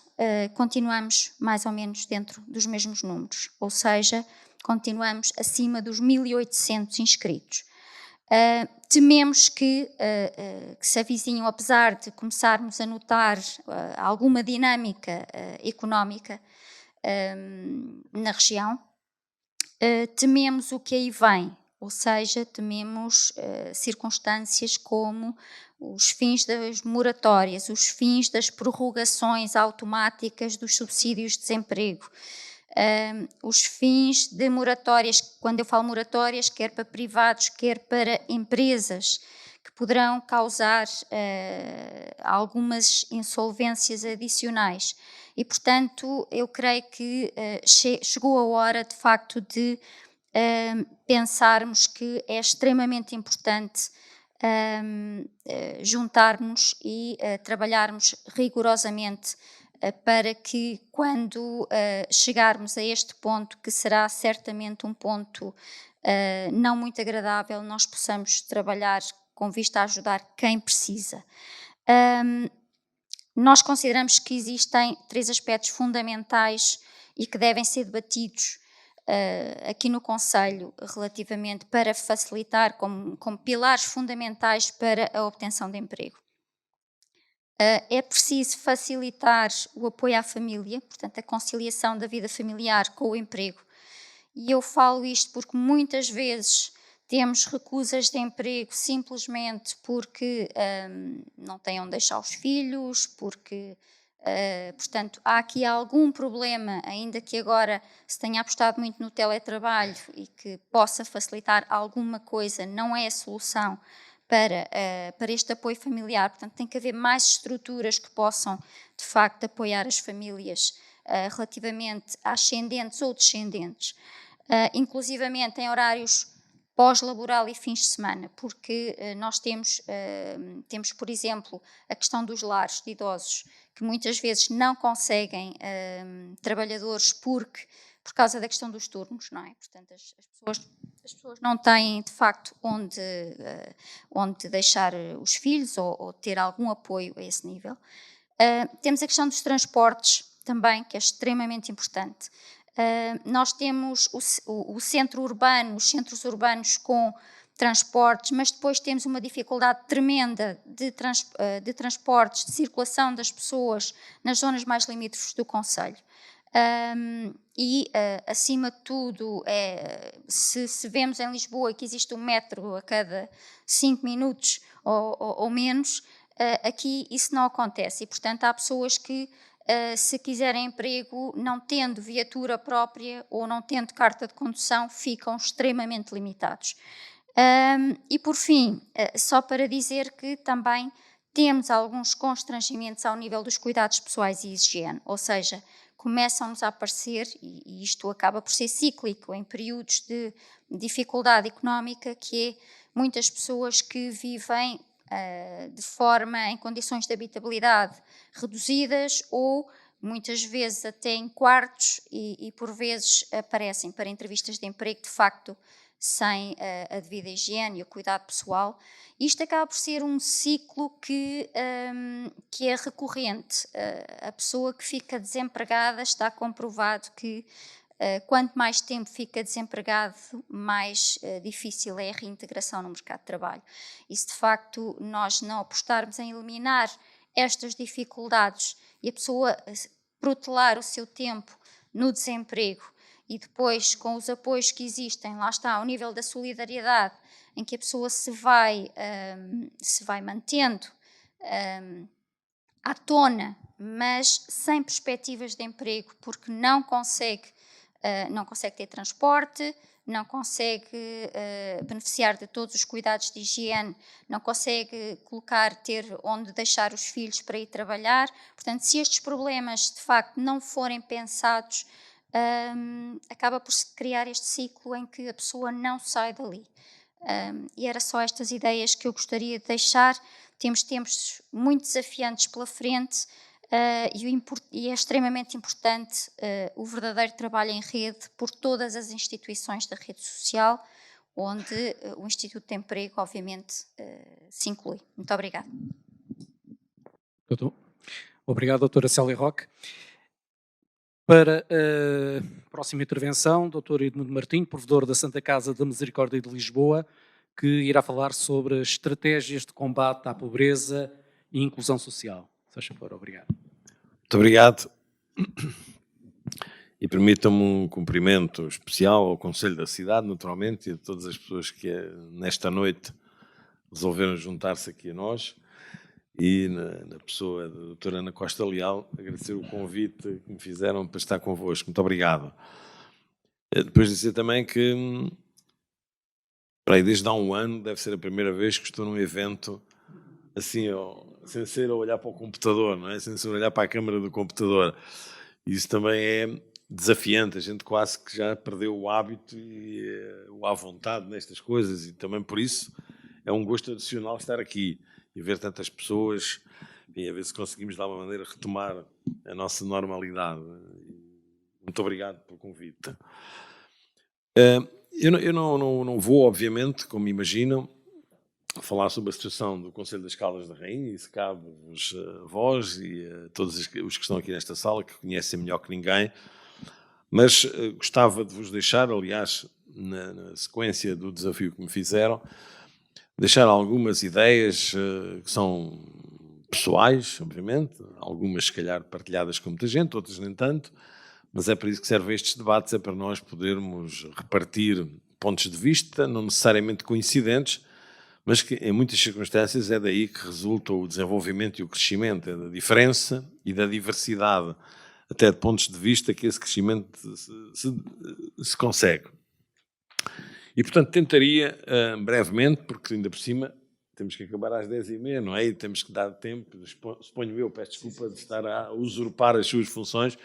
Speaker 4: continuamos mais ou menos dentro dos mesmos números, ou seja, continuamos acima dos 1.800 inscritos. Tememos que se avizinham, apesar de começarmos a notar alguma dinâmica económica na região, tememos o que aí vem, ou seja, tememos circunstâncias como os fins das moratórias, os fins das prorrogações automáticas dos subsídios de desemprego, os fins de moratórias, quando eu falo moratórias, quer para privados, quer para empresas, que poderão causar algumas insolvências adicionais. E, portanto, eu creio que chegou a hora, de facto, de pensarmos que é extremamente importante juntarmos e trabalharmos rigorosamente para que, quando chegarmos a este ponto, que será certamente um ponto não muito agradável, nós possamos trabalhar com vista a ajudar quem precisa. Nós consideramos que existem 3 aspectos fundamentais e que devem ser debatidos aqui no Conselho relativamente para facilitar como pilares fundamentais para a obtenção de emprego. É preciso facilitar o apoio à família, portanto a conciliação da vida familiar com o emprego. E eu falo isto porque muitas vezes temos recusas de emprego simplesmente porque não têm onde deixar os filhos, porque, portanto, há aqui algum problema, ainda que agora se tenha apostado muito no teletrabalho e que possa facilitar alguma coisa, não é a solução para este apoio familiar. Portanto, tem que haver mais estruturas que possam, de facto, apoiar as famílias relativamente a ascendentes ou descendentes, inclusivamente em horários pós-laboral e fins de semana, porque nós temos, por exemplo, a questão dos lares de idosos, que muitas vezes não conseguem trabalhadores por causa da questão dos turnos, não é? Portanto, as pessoas não têm, de facto, onde deixar os filhos ou ter algum apoio a esse nível. Temos a questão dos transportes também, que é extremamente importante. Nós temos o centro urbano, os centros urbanos com transportes, mas depois temos uma dificuldade tremenda de transportes, de circulação das pessoas nas zonas mais limítrofes do concelho. Acima de tudo, se vemos em Lisboa que existe um metro a cada 5 minutos ou menos, aqui isso não acontece e, portanto, há pessoas que, se quiserem emprego, não tendo viatura própria ou não tendo carta de condução, ficam extremamente limitados. E por fim, só para dizer que também temos alguns constrangimentos ao nível dos cuidados pessoais e higiene, ou seja, começam-nos a aparecer, e isto acaba por ser cíclico, em períodos de dificuldade económica, que é muitas pessoas que vivem em condições de habitabilidade reduzidas ou muitas vezes até em quartos e por vezes aparecem para entrevistas de emprego de facto sem a devida higiene e o cuidado pessoal. Isto acaba por ser um ciclo que é recorrente. A pessoa que fica desempregada, está comprovado que quanto mais tempo fica desempregado, mais difícil é a reintegração no mercado de trabalho. E se de facto nós não apostarmos em eliminar estas dificuldades e a pessoa protelar o seu tempo no desemprego e depois com os apoios que existem, lá está, ao nível da solidariedade, em que a pessoa se vai mantendo à tona, mas sem perspectivas de emprego, porque não consegue ter transporte, não consegue beneficiar de todos os cuidados de higiene, não consegue ter onde deixar os filhos para ir trabalhar. Portanto, se estes problemas de facto não forem pensados, acaba por se criar este ciclo em que a pessoa não sai dali. E era só estas ideias que eu gostaria de deixar. Temos tempos muito desafiantes pela frente e é extremamente importante o verdadeiro trabalho em rede por todas as instituições da rede social, onde o Instituto de Emprego, obviamente, se inclui. Muito obrigada.
Speaker 3: Obrigado, doutora Célia Roque. Para a próxima intervenção, doutor Edmundo Martinho, provedor da Santa Casa da Misericórdia de Lisboa, que irá falar sobre estratégias de combate à pobreza e inclusão social. Seja por obrigado.
Speaker 5: Muito obrigado. E permitam-me um cumprimento especial ao Conselho da Cidade, naturalmente, e a todas as pessoas que nesta noite resolveram juntar-se aqui a nós. E na pessoa da doutora Ana Costa Leal, agradecer o convite que me fizeram para estar convosco. Muito obrigado. Depois dizer também que, desde há um ano, deve ser a primeira vez que estou num evento assim, sem ser a olhar para o computador, não é? Sem ser a olhar para a câmara do computador. Isso também é desafiante, a gente quase que já perdeu o hábito e o à vontade nestas coisas, e também por isso é um gosto adicional estar aqui e ver tantas pessoas, e a ver se conseguimos de alguma maneira retomar a nossa normalidade. Muito obrigado pelo convite. Eu não vou, obviamente, como imaginam, falar sobre a situação do Conselho das Caldas da Rainha, e se cabe-vos a vós e a todos os que estão aqui nesta sala, que conhecem melhor que ninguém, mas gostava de vos deixar, aliás, na sequência do desafio que me fizeram, deixar algumas ideias que são pessoais, obviamente, algumas se calhar partilhadas com muita gente, outras nem tanto, mas é para isso que servem estes debates, é para nós podermos repartir pontos de vista, não necessariamente coincidentes, mas que em muitas circunstâncias é daí que resulta o desenvolvimento e o crescimento, é da diferença e da diversidade, até de pontos de vista que esse crescimento se consegue. E, portanto, tentaria brevemente, porque ainda por cima temos que acabar às 10h30, não é? E temos que dar tempo, suponho eu, peço desculpa de estar a usurpar as suas funções,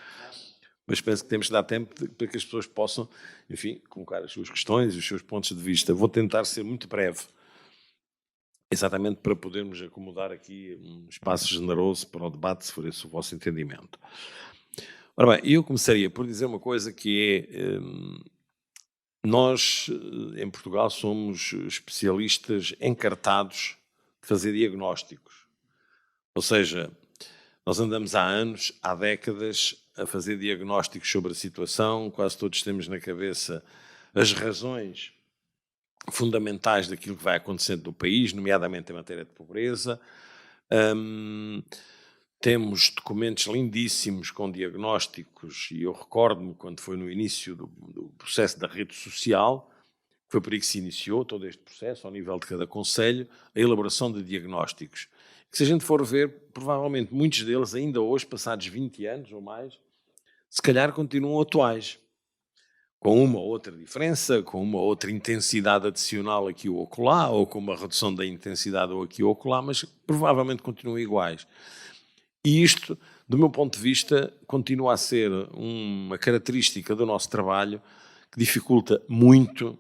Speaker 5: mas penso que temos que dar tempo para que as pessoas possam, enfim, colocar as suas questões e os seus pontos de vista. Vou tentar ser muito breve, exatamente para podermos acomodar aqui um espaço generoso para o debate, se for esse o vosso entendimento. Ora bem, eu começaria por dizer uma coisa que é, nós em Portugal somos especialistas encartados de fazer diagnósticos, ou seja, nós andamos há anos, há décadas, a fazer diagnósticos sobre a situação, quase todos temos na cabeça as razões fundamentais daquilo que vai acontecendo no país, nomeadamente em matéria de pobreza. Temos documentos lindíssimos com diagnósticos, e eu recordo-me quando foi no início do processo da rede social, foi por aí que se iniciou todo este processo, ao nível de cada concelho, a elaboração de diagnósticos. Que, se a gente for ver, provavelmente muitos deles, ainda hoje, passados 20 anos ou mais, se calhar continuam atuais, com uma ou outra diferença, com uma ou outra intensidade adicional aqui ou acolá, ou com uma redução da intensidade ou aqui ou acolá, mas provavelmente continuam iguais. E isto, do meu ponto de vista, continua a ser uma característica do nosso trabalho que dificulta muito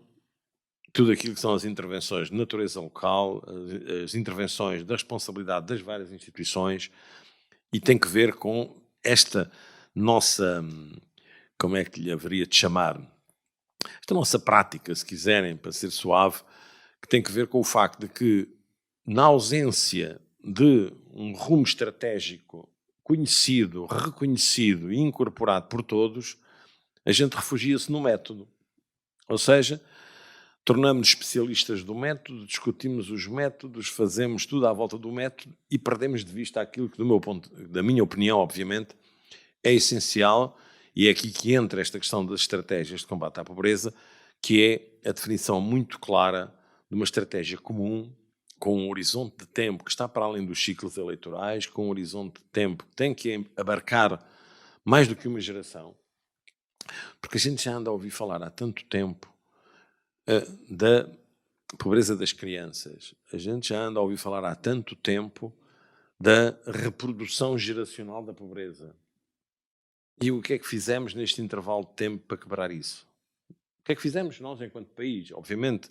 Speaker 5: tudo aquilo que são as intervenções de natureza local, as intervenções da responsabilidade das várias instituições, e tem que ver com esta nossa, como é que lhe haveria de chamar, esta nossa prática, se quiserem, para ser suave, que tem que ver com o facto de que, na ausência de um rumo estratégico conhecido, reconhecido e incorporado por todos, a gente refugia-se no método. Ou seja, tornamos-nos especialistas do método, discutimos os métodos, fazemos tudo à volta do método e perdemos de vista aquilo que, da minha opinião, obviamente, é essencial, e é aqui que entra esta questão das estratégias de combate à pobreza, que é a definição muito clara de uma estratégia comum, com um horizonte de tempo que está para além dos ciclos eleitorais, com um horizonte de tempo que tem que abarcar mais do que uma geração, porque a gente já anda a ouvir falar há tanto tempo da pobreza das crianças, a gente já anda a ouvir falar há tanto tempo da reprodução geracional da pobreza. E o que é que fizemos neste intervalo de tempo para quebrar isso? O que é que fizemos nós enquanto país? Obviamente,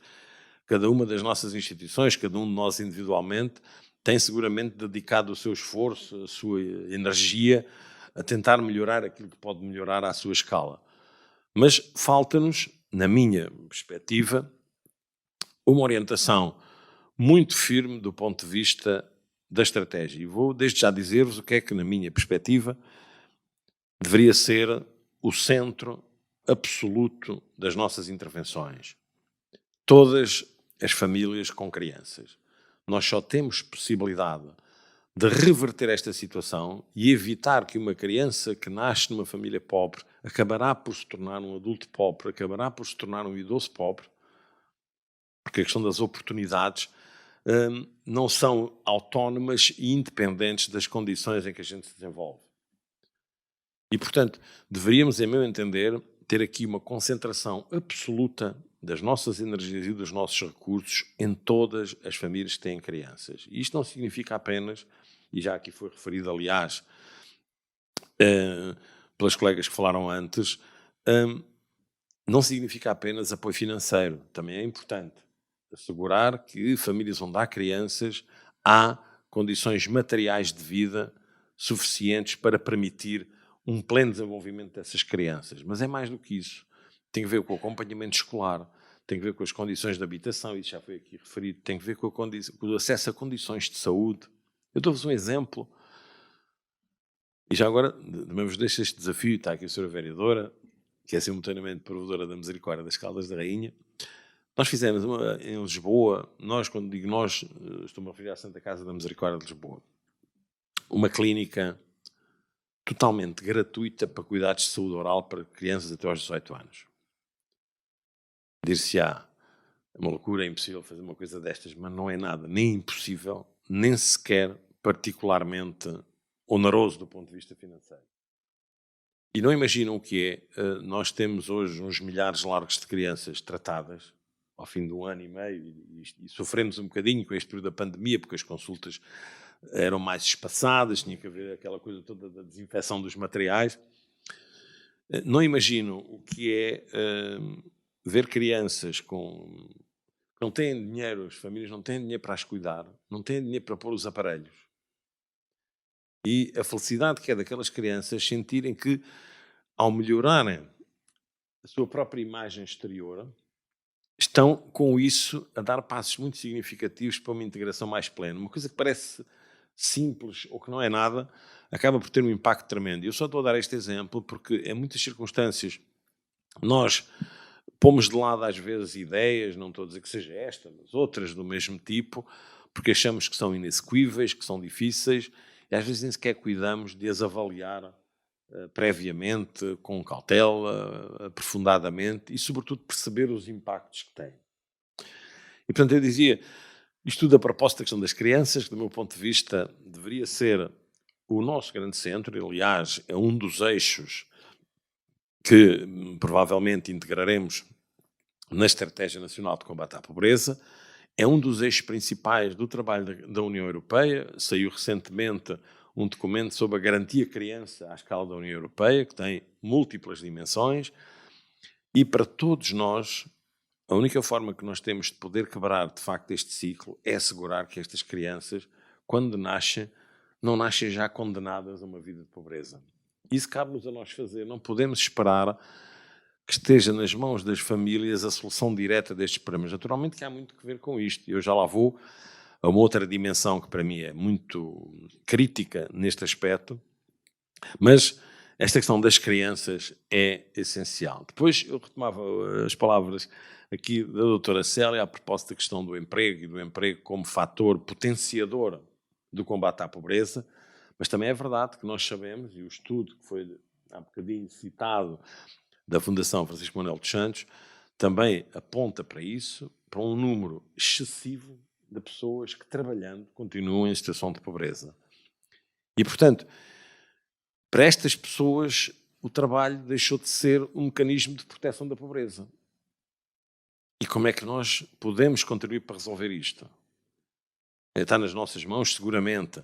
Speaker 5: cada uma das nossas instituições, cada um de nós individualmente, tem seguramente dedicado o seu esforço, a sua energia a tentar melhorar aquilo que pode melhorar à sua escala. Mas falta-nos, na minha perspectiva, uma orientação muito firme do ponto de vista da estratégia. E vou desde já dizer-vos o que é que, na minha perspectiva, deveria ser o centro absoluto das nossas intervenções. Todas as famílias com crianças. Nós só temos possibilidade de reverter esta situação e evitar que uma criança que nasce numa família pobre acabará por se tornar um adulto pobre, acabará por se tornar um idoso pobre, porque a questão das oportunidades não são autónomas e independentes das condições em que a gente se desenvolve. E, portanto, deveríamos, em meu entender, ter aqui uma concentração absoluta das nossas energias e dos nossos recursos em todas as famílias que têm crianças. E isto não significa apenas, e já aqui foi referido, aliás, pelas colegas que falaram antes, não significa apenas apoio financeiro. Também é importante assegurar que famílias onde há crianças há condições materiais de vida suficientes para permitir um pleno desenvolvimento dessas crianças. Mas é mais do que isso. Tem a ver com o acompanhamento escolar, tem a ver com as condições de habitação, isso já foi aqui referido, tem a ver com o acesso a condições de saúde. Eu dou-vos um exemplo, e já agora também vos deixo este desafio, está aqui a senhora vereadora, que é simultaneamente provedora da Misericórdia das Caldas da Rainha. Nós fizemos em Lisboa, quando digo nós, estou-me a referir à Santa Casa da Misericórdia de Lisboa, uma clínica totalmente gratuita para cuidados de saúde oral para crianças até aos 18 anos. Dir-se-á, é uma loucura, é impossível fazer uma coisa destas, mas não é nada, nem impossível, nem sequer particularmente oneroso do ponto de vista financeiro. E não imaginam o que é, nós temos hoje uns milhares largos de crianças tratadas, ao fim de um ano e meio, e sofremos um bocadinho com este período da pandemia, porque as consultas eram mais espaçadas, tinha que haver aquela coisa toda da desinfecção dos materiais. Não imagino o que é ver crianças que não têm dinheiro, as famílias não têm dinheiro para as cuidar, não têm dinheiro para pôr os aparelhos. E a felicidade que é daquelas crianças sentirem que, ao melhorarem a sua própria imagem exterior, estão, com isso, a dar passos muito significativos para uma integração mais plena. Uma coisa que parece simples ou que não é nada, acaba por ter um impacto tremendo. Eu só estou a dar este exemplo porque, em muitas circunstâncias, nós pomos de lado, às vezes, ideias, não estou a dizer que seja esta, mas outras do mesmo tipo, porque achamos que são inexequíveis, que são difíceis, e às vezes nem sequer cuidamos de as avaliar previamente, com cautela, aprofundadamente, e, sobretudo, perceber os impactos que têm. E, portanto, eu dizia, isto tudo a propósito da questão das crianças, que, do meu ponto de vista, deveria ser o nosso grande centro, e, aliás, é um dos eixos que provavelmente integraremos na Estratégia Nacional de Combate à Pobreza, é um dos eixos principais do trabalho da União Europeia. Saiu recentemente um documento sobre a garantia criança à escala da União Europeia, que tem múltiplas dimensões, e para todos nós, a única forma que nós temos de poder quebrar, de facto, este ciclo é assegurar que estas crianças, quando nascem, não nascem já condenadas a uma vida de pobreza. Isso cabe-nos a nós fazer. Não podemos esperar que esteja nas mãos das famílias a solução direta destes problemas. Naturalmente que há muito que ver com isto. Eu já lá vou a uma outra dimensão que para mim é muito crítica neste aspecto, mas esta questão das crianças é essencial. Depois eu retomava as palavras aqui da doutora Célia a propósito da questão do emprego e do emprego como fator potenciador do combate à pobreza, mas também é verdade que nós sabemos, e o estudo que foi há bocadinho citado da Fundação Francisco Manuel dos Santos também aponta para isso, para um número excessivo de pessoas que, trabalhando, continuam em situação de pobreza. E, portanto, para estas pessoas, o trabalho deixou de ser um mecanismo de proteção da pobreza. E como é que nós podemos contribuir para resolver isto? Está nas nossas mãos, seguramente,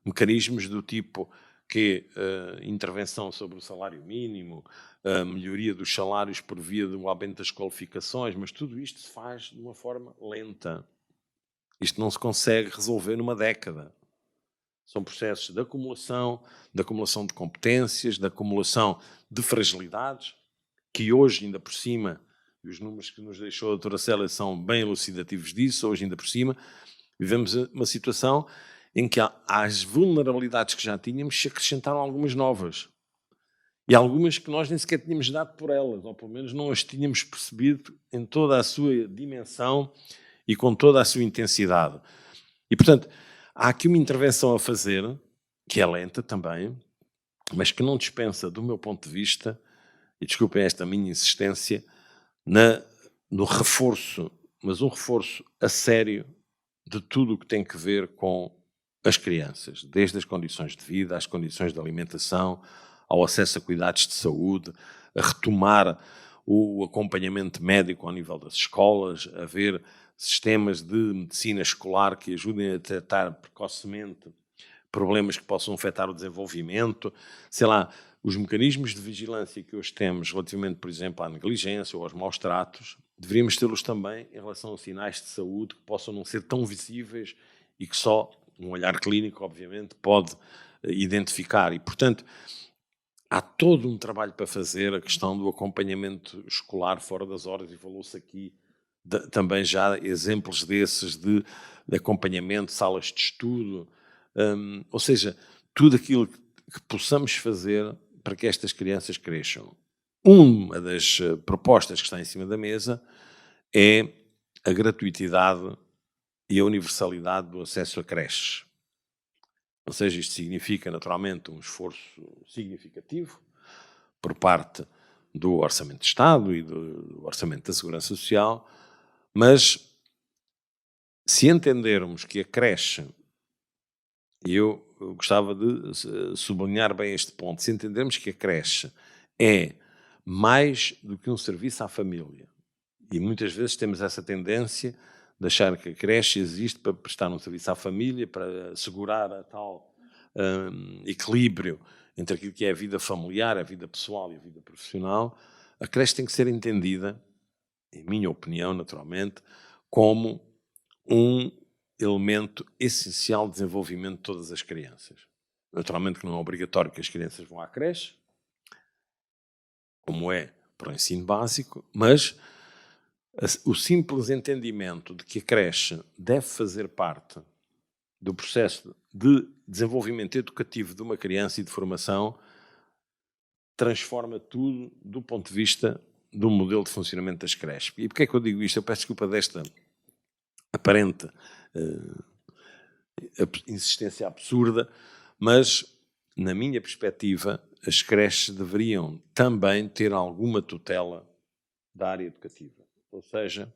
Speaker 5: mecanismos do tipo que intervenção sobre o salário mínimo, a melhoria dos salários por via do aumento das qualificações, mas tudo isto se faz de uma forma lenta. Isto não se consegue resolver numa década. São processos de acumulação de competências, de acumulação de fragilidades, que hoje, ainda por cima, e os números que nos deixou a doutora Célia são bem elucidativos disso, hoje, ainda por cima, vivemos uma situação em que às vulnerabilidades que já tínhamos se acrescentaram algumas novas. E algumas que nós nem sequer tínhamos dado por elas, ou pelo menos não as tínhamos percebido em toda a sua dimensão e com toda a sua intensidade. E, portanto, há aqui uma intervenção a fazer, que é lenta também, mas que não dispensa, do meu ponto de vista, e desculpem esta minha insistência, no reforço, mas um reforço a sério de tudo o que tem que ver com as crianças, desde as condições de vida, às condições de alimentação, ao acesso a cuidados de saúde, a retomar o acompanhamento médico ao nível das escolas, a haver sistemas de medicina escolar que ajudem a tratar precocemente problemas que possam afetar o desenvolvimento, sei lá, os mecanismos de vigilância que hoje temos relativamente, por exemplo, à negligência ou aos maus tratos, deveríamos tê-los também em relação a sinais de saúde que possam não ser tão visíveis e que só um olhar clínico, obviamente, pode identificar. E, portanto, há todo um trabalho para fazer, a questão do acompanhamento escolar fora das horas, e falou-se aqui também já exemplos desses de acompanhamento, salas de estudo, ou seja, tudo aquilo que possamos fazer para que estas crianças cresçam. Uma das propostas que está em cima da mesa é a gratuitidade e a universalidade do acesso a creches. Ou seja, isto significa naturalmente um esforço significativo por parte do Orçamento de Estado e do Orçamento da Segurança Social, mas se entendermos que a creche, e eu gostava de sublinhar bem este ponto, se entendermos que a creche é mais do que um serviço à família, e muitas vezes temos essa tendência de achar que a creche existe para prestar um serviço à família, para assegurar a tal equilíbrio entre aquilo que é a vida familiar, a vida pessoal e a vida profissional. A creche tem que ser entendida, em minha opinião, naturalmente, como um elemento essencial de desenvolvimento de todas as crianças. Naturalmente que não é obrigatório que as crianças vão à creche, como é para o ensino básico, mas o simples entendimento de que a creche deve fazer parte do processo de desenvolvimento educativo de uma criança e de formação transforma tudo do ponto de vista do modelo de funcionamento das creches. E porquê é que eu digo isto? Eu peço desculpa desta aparente insistência absurda, mas, na minha perspectiva, as creches deveriam também ter alguma tutela da área educativa. Ou seja,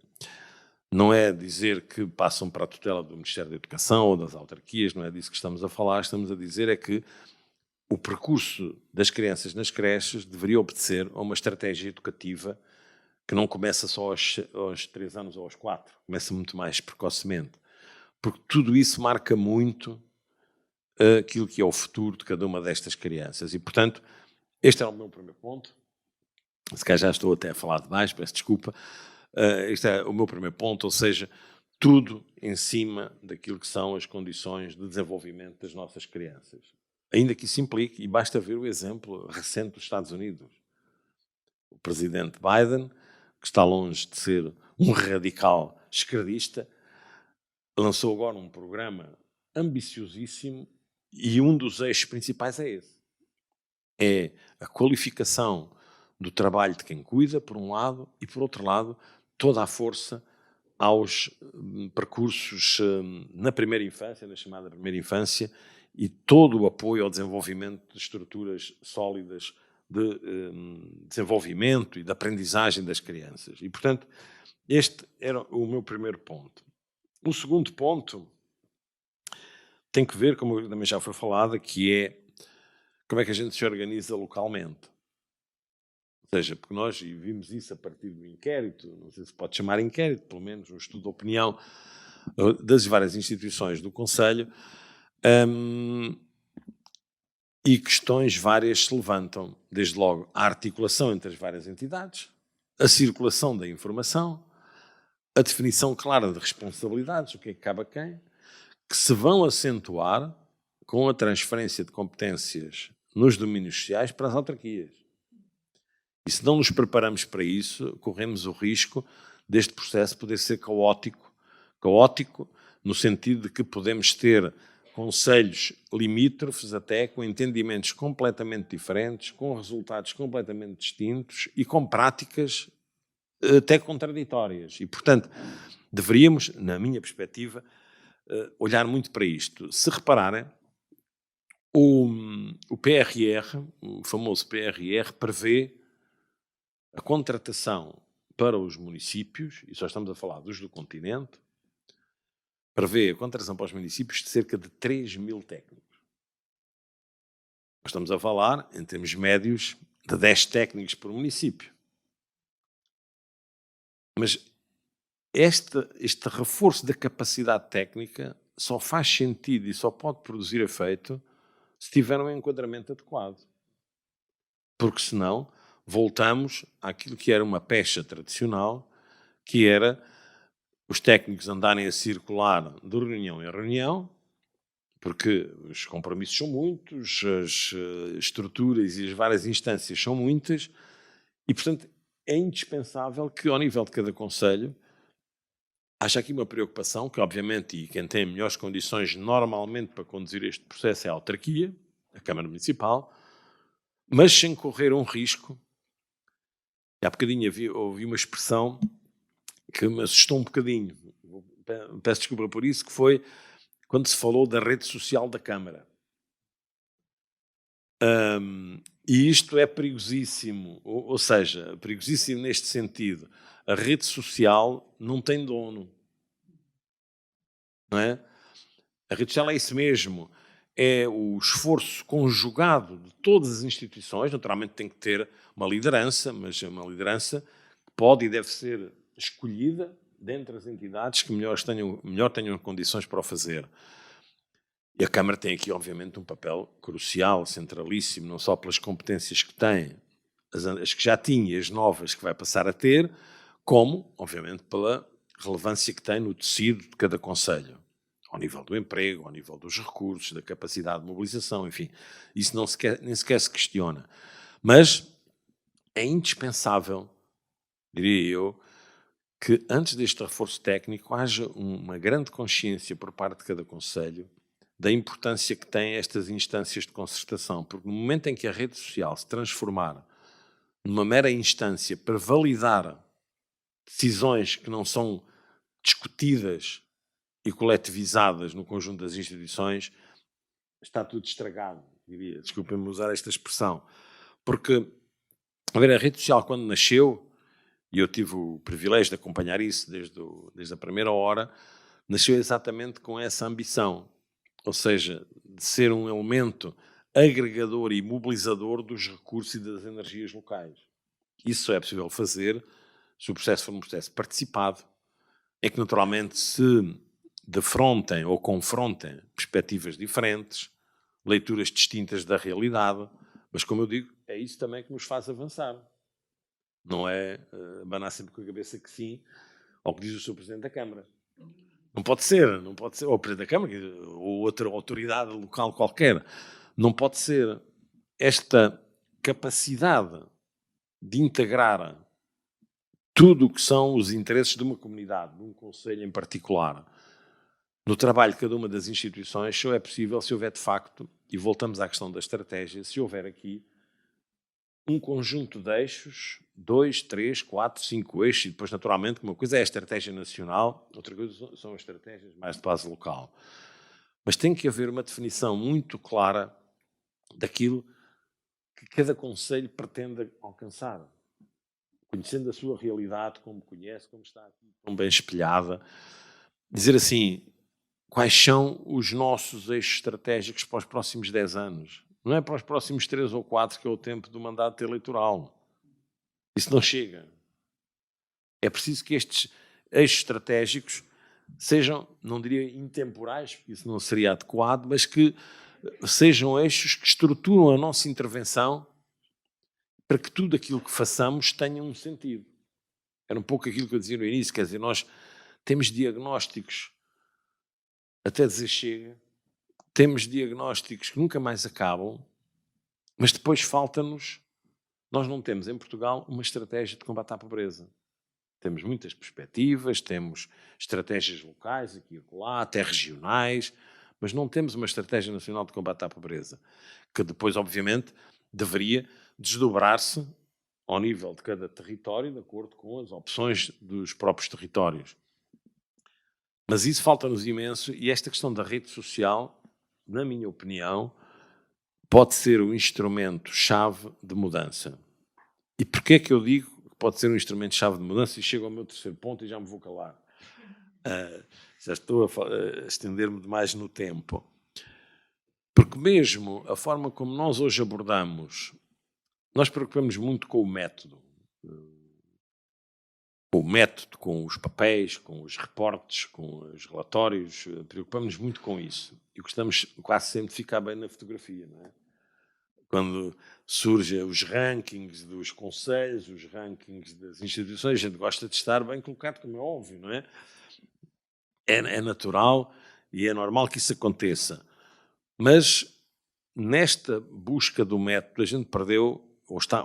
Speaker 5: não é dizer que passam para a tutela do Ministério da Educação ou das autarquias, não é disso que estamos a falar, estamos a dizer é que o percurso das crianças nas creches deveria obedecer a uma estratégia educativa que não começa só aos 3 anos ou aos 4, começa muito mais precocemente, porque tudo isso marca muito aquilo que é o futuro de cada uma destas crianças. E, portanto, este é o meu primeiro ponto. Se calhar já estou até a falar demais, peço desculpa. Este é o meu primeiro ponto, ou seja, tudo em cima daquilo que são as condições de desenvolvimento das nossas crianças. Ainda que isso implique, e basta ver o exemplo recente dos Estados Unidos. O presidente Biden, que está longe de ser um radical esquerdista, lançou agora um programa ambiciosíssimo e um dos eixos principais é esse. É a qualificação do trabalho de quem cuida, por um lado, e por outro lado, toda a força aos percursos na primeira infância, na chamada primeira infância, e todo o apoio ao desenvolvimento de estruturas sólidas de desenvolvimento e de aprendizagem das crianças. E, portanto, este era o meu primeiro ponto. O segundo ponto tem que ver, como também já foi falado, que é como é que a gente se organiza localmente. Ou seja, porque nós vimos isso a partir do inquérito, não sei se pode chamar inquérito, pelo menos um estudo de opinião das várias instituições do Conselho, e questões várias se levantam, desde logo a articulação entre as várias entidades, a circulação da informação, a definição clara de responsabilidades, o que é que cabe a quem, que se vão acentuar com a transferência de competências nos domínios sociais para as autarquias. E se não nos preparamos para isso, corremos o risco deste processo poder ser caótico no sentido de que podemos ter concelhos limítrofes até com entendimentos completamente diferentes, com resultados completamente distintos e com práticas até contraditórias. E, portanto, deveríamos, na minha perspectiva, olhar muito para isto. Se repararem, o PRR, o famoso PRR, prevê a contratação para os municípios, e só estamos a falar dos do continente, prevê a contratação para os municípios de cerca de 3 mil técnicos. Nós estamos a falar, em termos médios, de 10 técnicos por município. Mas este reforço da capacidade técnica só faz sentido e só pode produzir efeito se tiver um enquadramento adequado. Porque senão voltamos àquilo que era uma pecha tradicional, que era os técnicos andarem a circular de reunião em reunião, porque os compromissos são muitos, as estruturas e as várias instâncias são muitas, e, portanto, é indispensável que, ao nível de cada concelho, haja aqui uma preocupação que, obviamente, e quem tem melhores condições normalmente para conduzir este processo é a autarquia, a Câmara Municipal, mas sem correr um risco. E há bocadinho ouvi uma expressão que me assustou um bocadinho, peço desculpa por isso, que foi quando se falou da rede social da Câmara. E isto é perigosíssimo, ou seja, perigosíssimo neste sentido. A rede social não tem dono, não é? A rede social é isso mesmo, é o esforço conjugado de todas as instituições. Naturalmente tem que ter uma liderança, mas é uma liderança que pode e deve ser escolhida dentre as entidades que melhor tenham condições para o fazer. E a Câmara tem aqui, obviamente, um papel crucial, centralíssimo, não só pelas competências que tem, as que já tinha e as novas que vai passar a ter, como, obviamente, pela relevância que tem no tecido de cada concelho, ao nível do emprego, ao nível dos recursos, da capacidade de mobilização, enfim. Isso nem sequer se questiona. Mas é indispensável, diria eu, que antes deste reforço técnico haja uma grande consciência por parte de cada concelho da importância que têm estas instâncias de concertação, porque no momento em que a rede social se transformar numa mera instância para validar decisões que não são discutidas e coletivizadas no conjunto das instituições, está tudo estragado, diria. Desculpem-me usar esta expressão. Porque, a ver, a rede social quando nasceu, e eu tive o privilégio de acompanhar isso desde a primeira hora, nasceu exatamente com essa ambição. Ou seja, de ser um elemento agregador e mobilizador dos recursos e das energias locais. Isso só é possível fazer se o processo for um processo participado, em que naturalmente se defrontem ou confrontem perspectivas diferentes, leituras distintas da realidade, mas como eu digo, é isso também que nos faz avançar. Não é abanar sempre com a cabeça que sim, ao que diz o Sr. Presidente da Câmara. Não pode ser, ou o Presidente da Câmara, ou outra autoridade local qualquer. Não pode ser esta capacidade de integrar tudo o que são os interesses de uma comunidade, de um concelho em particular, no trabalho de cada uma das instituições, só é possível se houver de facto, e voltamos à questão da estratégia, se houver aqui um conjunto de eixos, 2, 3, 4, 5 eixos, e depois, naturalmente, uma coisa é a estratégia nacional, outra coisa são as estratégias mais de base local. Mas tem que haver uma definição muito clara daquilo que cada concelho pretende alcançar, conhecendo a sua realidade, como conhece, como está aqui tão bem espelhada. Dizer assim, quais são os nossos eixos estratégicos para os próximos 10 anos? Não é para os próximos 3 ou 4, que é o tempo do mandato eleitoral. Isso não chega. É preciso que estes eixos estratégicos sejam, não diria intemporais, porque isso não seria adequado, mas que sejam eixos que estruturam a nossa intervenção para que tudo aquilo que façamos tenha um sentido. Era um pouco aquilo que eu dizia no início, quer dizer, nós temos diagnósticos até dizer chega, temos diagnósticos que nunca mais acabam, mas depois falta-nos. Nós não temos em Portugal uma estratégia de combate à pobreza. Temos muitas perspectivas, temos estratégias locais, aqui e acolá, até regionais, mas não temos uma estratégia nacional de combate à pobreza, que depois, obviamente, deveria desdobrar-se ao nível de cada território, de acordo com as opções dos próprios territórios. Mas isso falta-nos imenso, e esta questão da rede social, na minha opinião, pode ser um instrumento-chave de mudança. E porquê é que eu digo que pode ser um instrumento-chave de mudança? E chego ao meu terceiro ponto e já me vou calar. Já estou a estender-me demais no tempo. Porque mesmo a forma como nós hoje abordamos, nós preocupamos muito com o método. o método, com os papéis, com os reportes, com os relatórios, preocupamos-nos muito com isso. E gostamos quase sempre de ficar bem na fotografia, não é? Quando surgem os rankings dos conselhos, os rankings das instituições, a gente gosta de estar bem colocado, como é óbvio, não é? É natural e é normal que isso aconteça. Mas nesta busca do método, a gente perdeu,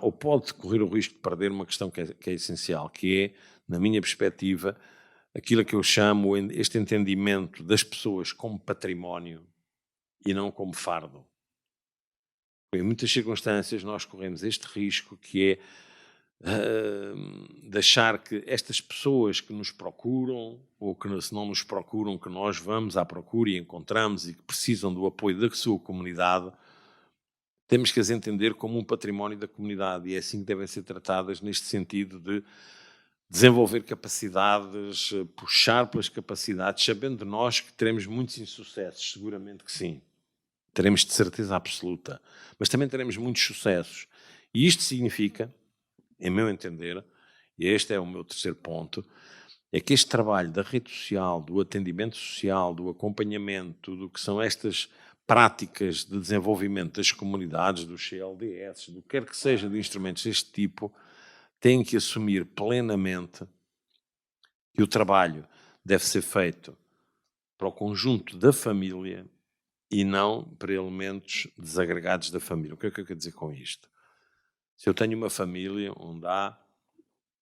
Speaker 5: ou pode correr o risco de perder uma questão que é essencial, que é, na minha perspectiva, aquilo que eu chamo este entendimento das pessoas como património e não como fardo. Em muitas circunstâncias nós corremos este risco, que é de achar que estas pessoas que nos procuram, ou que se não nos procuram, que nós vamos à procura e encontramos e que precisam do apoio da sua comunidade, temos que as entender como um património da comunidade, e é assim que devem ser tratadas, neste sentido de desenvolver capacidades, puxar pelas capacidades, sabendo de nós que teremos muitos insucessos, seguramente que sim. Teremos de certeza absoluta, mas também teremos muitos sucessos. E isto significa, em meu entender, e este é o meu terceiro ponto, é que este trabalho da rede social, do atendimento social, do acompanhamento, do que são estas práticas de desenvolvimento das comunidades, dos CLDS, do que quer que seja de instrumentos deste tipo, tem que assumir plenamente que o trabalho deve ser feito para o conjunto da família e não para elementos desagregados da família. O que é que eu quero dizer com isto? Se eu tenho uma família onde há,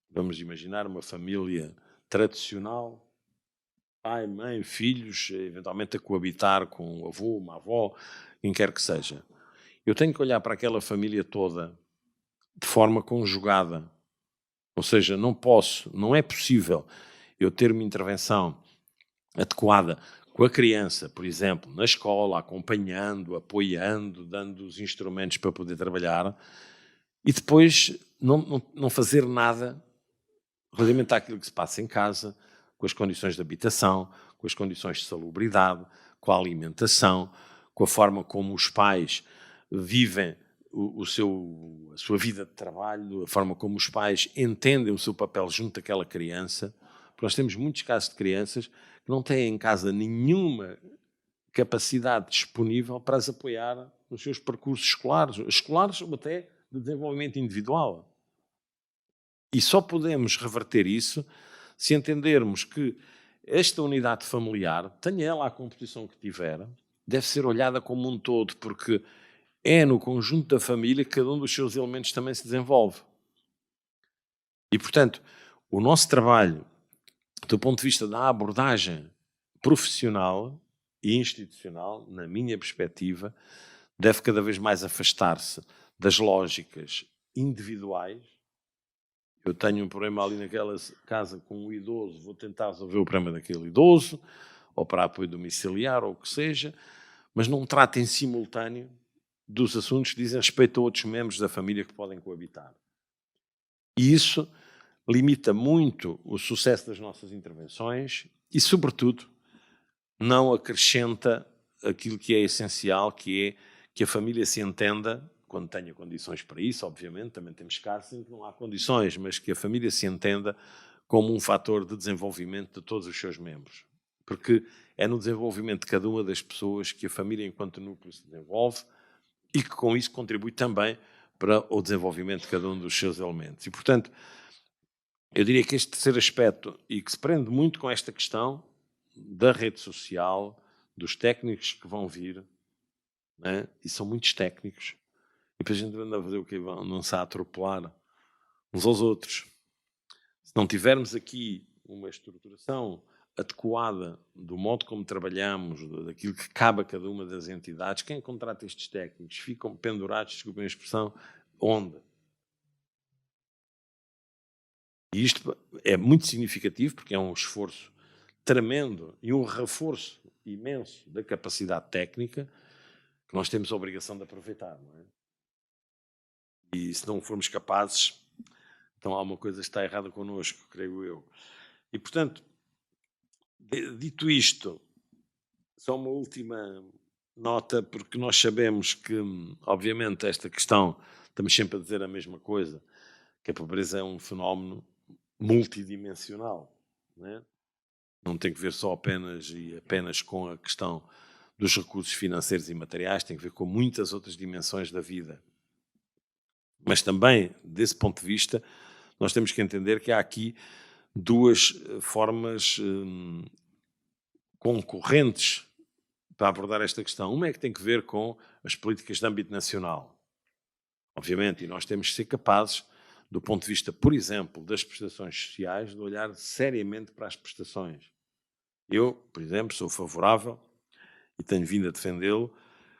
Speaker 5: vamos imaginar, uma família tradicional, pai, mãe, filhos, eventualmente a coabitar com o avô, uma avó, quem quer que seja, eu tenho que olhar para aquela família toda de forma conjugada. Ou seja, não é possível eu ter uma intervenção adequada com a criança, por exemplo, na escola, acompanhando, apoiando, dando os instrumentos para poder trabalhar, e depois não fazer nada relativamente àquilo que se passa em casa, com as condições de habitação, com as condições de salubridade, com a alimentação, com a forma como os pais vivem a sua vida de trabalho, a forma como os pais entendem o seu papel junto daquela criança. Porque nós temos muitos casos de crianças que não têm em casa nenhuma capacidade disponível para as apoiar nos seus percursos escolares ou até de desenvolvimento individual. E só podemos reverter isso se entendermos que esta unidade familiar, tenha ela a composição que tiver, deve ser olhada como um todo, porque é no conjunto da família que cada um dos seus elementos também se desenvolve. E, portanto, o nosso trabalho, do ponto de vista da abordagem profissional e institucional, na minha perspectiva, deve cada vez mais afastar-se das lógicas individuais. Eu tenho um problema ali naquela casa com um idoso, vou tentar resolver o problema daquele idoso, ou para apoio domiciliar, ou o que seja, mas não trata em simultâneo dos assuntos que dizem respeito a outros membros da família que podem coabitar. E isso limita muito o sucesso das nossas intervenções e, sobretudo, não acrescenta aquilo que é essencial, que é que a família se entenda, quando tenha condições para isso, obviamente, também temos casos em que não há condições, mas que a família se entenda como um fator de desenvolvimento de todos os seus membros. Porque é no desenvolvimento de cada uma das pessoas que a família, enquanto núcleo, se desenvolve e que com isso contribui também para o desenvolvimento de cada um dos seus elementos. E, portanto, eu diria que este terceiro aspecto, e que se prende muito com esta questão da rede social, dos técnicos que vão vir, né? E são muitos técnicos, e depois a gente anda a fazer o quê? Não-se a atropelar uns aos outros. Se não tivermos aqui uma estruturação adequada do modo como trabalhamos, daquilo que cabe a cada uma das entidades, quem contrata estes técnicos ficam pendurados, desculpem a expressão, onde? E isto é muito significativo porque é um esforço tremendo e um reforço imenso da capacidade técnica que nós temos a obrigação de aproveitar, não é? E se não formos capazes, então alguma coisa está errada connosco, creio eu. E, portanto, dito isto, só uma última nota, porque nós sabemos que, obviamente, esta questão, estamos sempre a dizer a mesma coisa, que a pobreza é um fenómeno multidimensional, não é? Não tem que ver só apenas com a questão dos recursos financeiros e materiais, tem que ver com muitas outras dimensões da vida. Mas também, desse ponto de vista, nós temos que entender que há aqui duas formas concorrentes para abordar esta questão. Uma é que tem que ver com as políticas de âmbito nacional, obviamente, e nós temos que ser capazes, do ponto de vista, por exemplo, das prestações sociais, de olhar seriamente para as prestações. Eu, por exemplo, sou favorável, e tenho vindo a defendê-lo,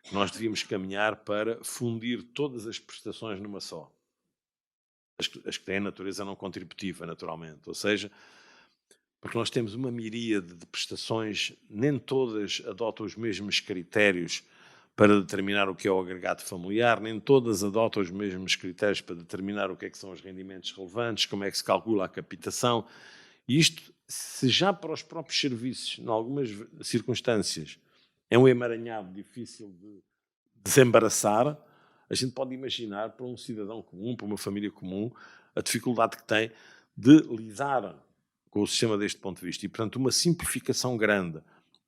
Speaker 5: que nós devíamos caminhar para fundir todas as prestações numa só. As que têm natureza não contributiva, naturalmente. Ou seja, porque nós temos uma miríade de prestações, nem todas adotam os mesmos critérios para determinar o que é o agregado familiar, nem todas adotam os mesmos critérios para determinar o que é que são os rendimentos relevantes, como é que se calcula a capitação. E isto, se já para os próprios serviços, em algumas circunstâncias, é um emaranhado difícil de desembaraçar, a gente pode imaginar para um cidadão comum, para uma família comum, a dificuldade que tem de lidar com o sistema deste ponto de vista. E, portanto, uma simplificação grande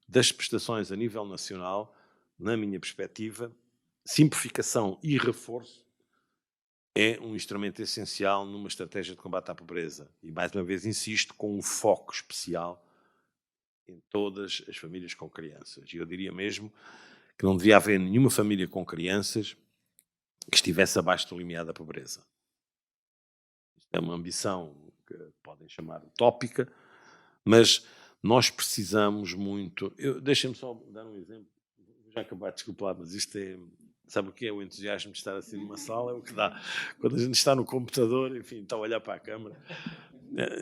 Speaker 5: das prestações a nível nacional, na minha perspectiva, simplificação e reforço, é um instrumento essencial numa estratégia de combate à pobreza. E, mais uma vez, insisto, com um foco especial em todas as famílias com crianças. E eu diria mesmo que não devia haver nenhuma família com crianças que estivesse abaixo do limiar da pobreza. Isto é uma ambição que podem chamar utópica, mas nós precisamos muito... Deixem-me só dar um exemplo. Vou já acabar, desculpa lá, mas isto é... Sabe o que é o entusiasmo de estar assim numa sala? É o que dá. Quando a gente está no computador, enfim, está a olhar para a câmara,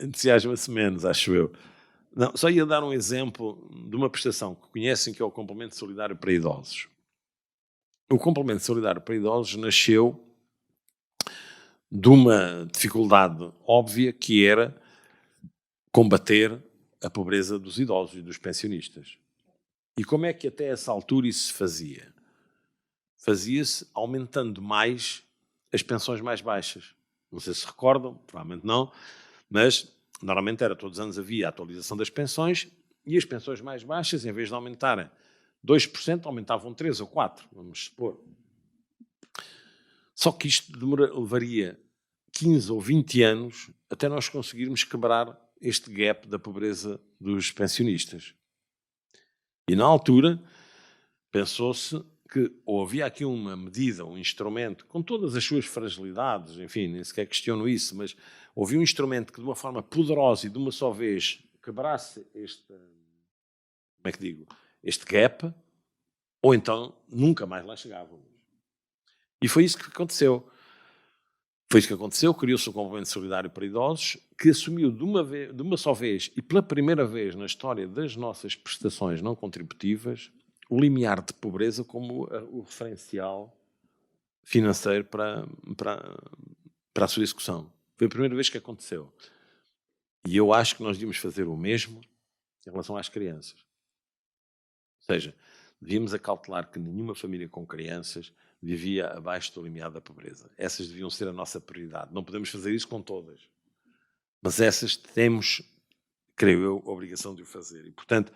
Speaker 5: entusiasma-se menos, acho eu. Não, só ia dar um exemplo de uma prestação que conhecem, que é o complemento solidário para idosos. O complemento solidário para idosos nasceu de uma dificuldade óbvia, que era combater a pobreza dos idosos e dos pensionistas. E como é que até essa altura isso se fazia? Fazia-se aumentando mais as pensões mais baixas. Não sei se recordam, provavelmente não, mas normalmente era todos os anos havia a atualização das pensões e as pensões mais baixas, em vez de aumentarem 2%, aumentavam 3% ou 4%, vamos supor. Só que isto levaria 15 ou 20 anos até nós conseguirmos quebrar este gap da pobreza dos pensionistas. E na altura pensou-se que ou havia aqui uma medida, um instrumento, com todas as suas fragilidades, enfim, nem sequer questiono isso, mas houve um instrumento que de uma forma poderosa e de uma só vez quebrasse este gap, ou então nunca mais lá chegávamos. E foi isso que aconteceu. Criou-se o complemento solidário para idosos, que assumiu de uma só vez e pela primeira vez na história das nossas prestações não contributivas o limiar de pobreza como o referencial financeiro para a sua execução. Foi a primeira vez que aconteceu. E eu acho que nós devíamos fazer o mesmo em relação às crianças. Ou seja, devíamos acautelar que nenhuma família com crianças vivia abaixo do limiar da pobreza. Essas deviam ser a nossa prioridade. Não podemos fazer isso com todas. Mas essas temos, creio eu, a obrigação de o fazer. E, portanto,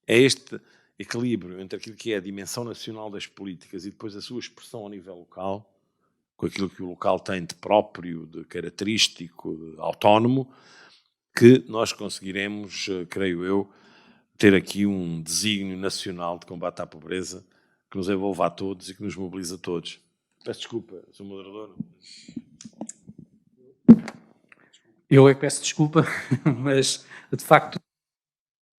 Speaker 5: é este equilíbrio entre aquilo que é a dimensão nacional das políticas e depois a sua expressão ao nível local, com aquilo que o local tem de próprio, de característico, de autónomo, que nós conseguiremos, creio eu, ter aqui um desígnio nacional de combate à pobreza que nos envolva a todos e que nos mobiliza a todos. Peço desculpa, sou moderador.
Speaker 3: Eu é que peço desculpa, mas de facto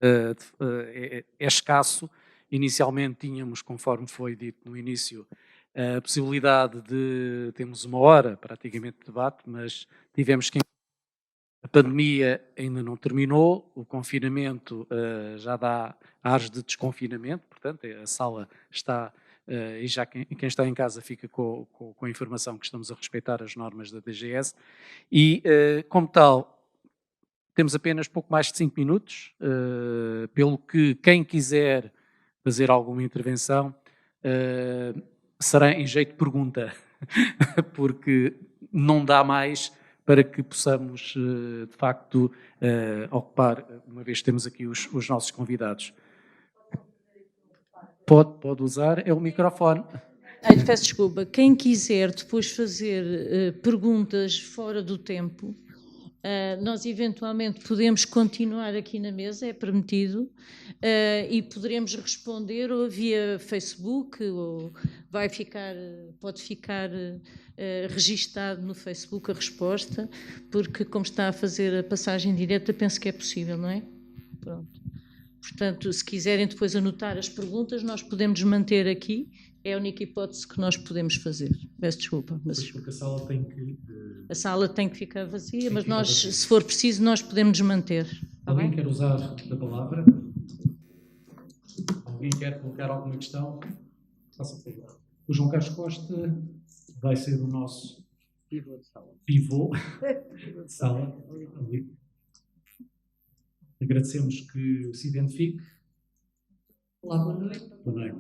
Speaker 3: é escasso. Inicialmente tínhamos, conforme foi dito no início, a possibilidade de termos 1 hora praticamente de debate, mas tivemos que... A pandemia ainda não terminou, o confinamento já dá ares de desconfinamento, portanto a sala está, e já quem está em casa fica com a informação que estamos a respeitar as normas da DGS, e como tal, temos apenas pouco mais de 5 minutos, pelo que quem quiser fazer alguma intervenção será em jeito de pergunta, porque não dá mais para que possamos, de facto, ocupar, uma vez que temos aqui os nossos convidados. Pode usar, é o microfone.
Speaker 1: Peço desculpa. Quem quiser depois fazer perguntas fora do tempo, nós eventualmente podemos continuar aqui na mesa, é permitido, e poderemos responder ou via Facebook, ou pode ficar registado no Facebook a resposta, porque como está a fazer a passagem direta, penso que é possível, não é? Pronto. Portanto, se quiserem depois anotar as perguntas, nós podemos manter aqui. É a única hipótese que nós podemos fazer. Peço desculpa.
Speaker 3: Porque a sala tem que...
Speaker 1: A sala tem que ficar vazia, mas nós, se for preciso, nós podemos manter.
Speaker 3: Alguém quer usar a palavra? Alguém quer colocar alguma questão? Faça favor. O João Carlos Costa vai ser o nosso pivô de sala. Agradecemos que se identifique.
Speaker 6: Olá, boa noite.
Speaker 3: Boa noite.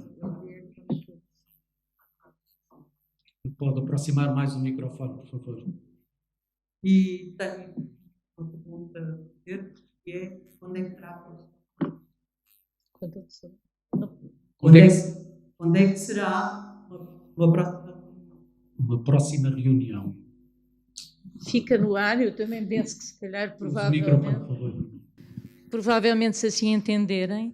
Speaker 3: Pode aproximar mais o microfone, por favor.
Speaker 6: E tenho uma pergunta a fazer, que é onde é que será a próxima? Onde é que será
Speaker 3: uma próxima reunião?
Speaker 1: Fica no ar, eu também penso que se calhar provavelmente se assim entenderem,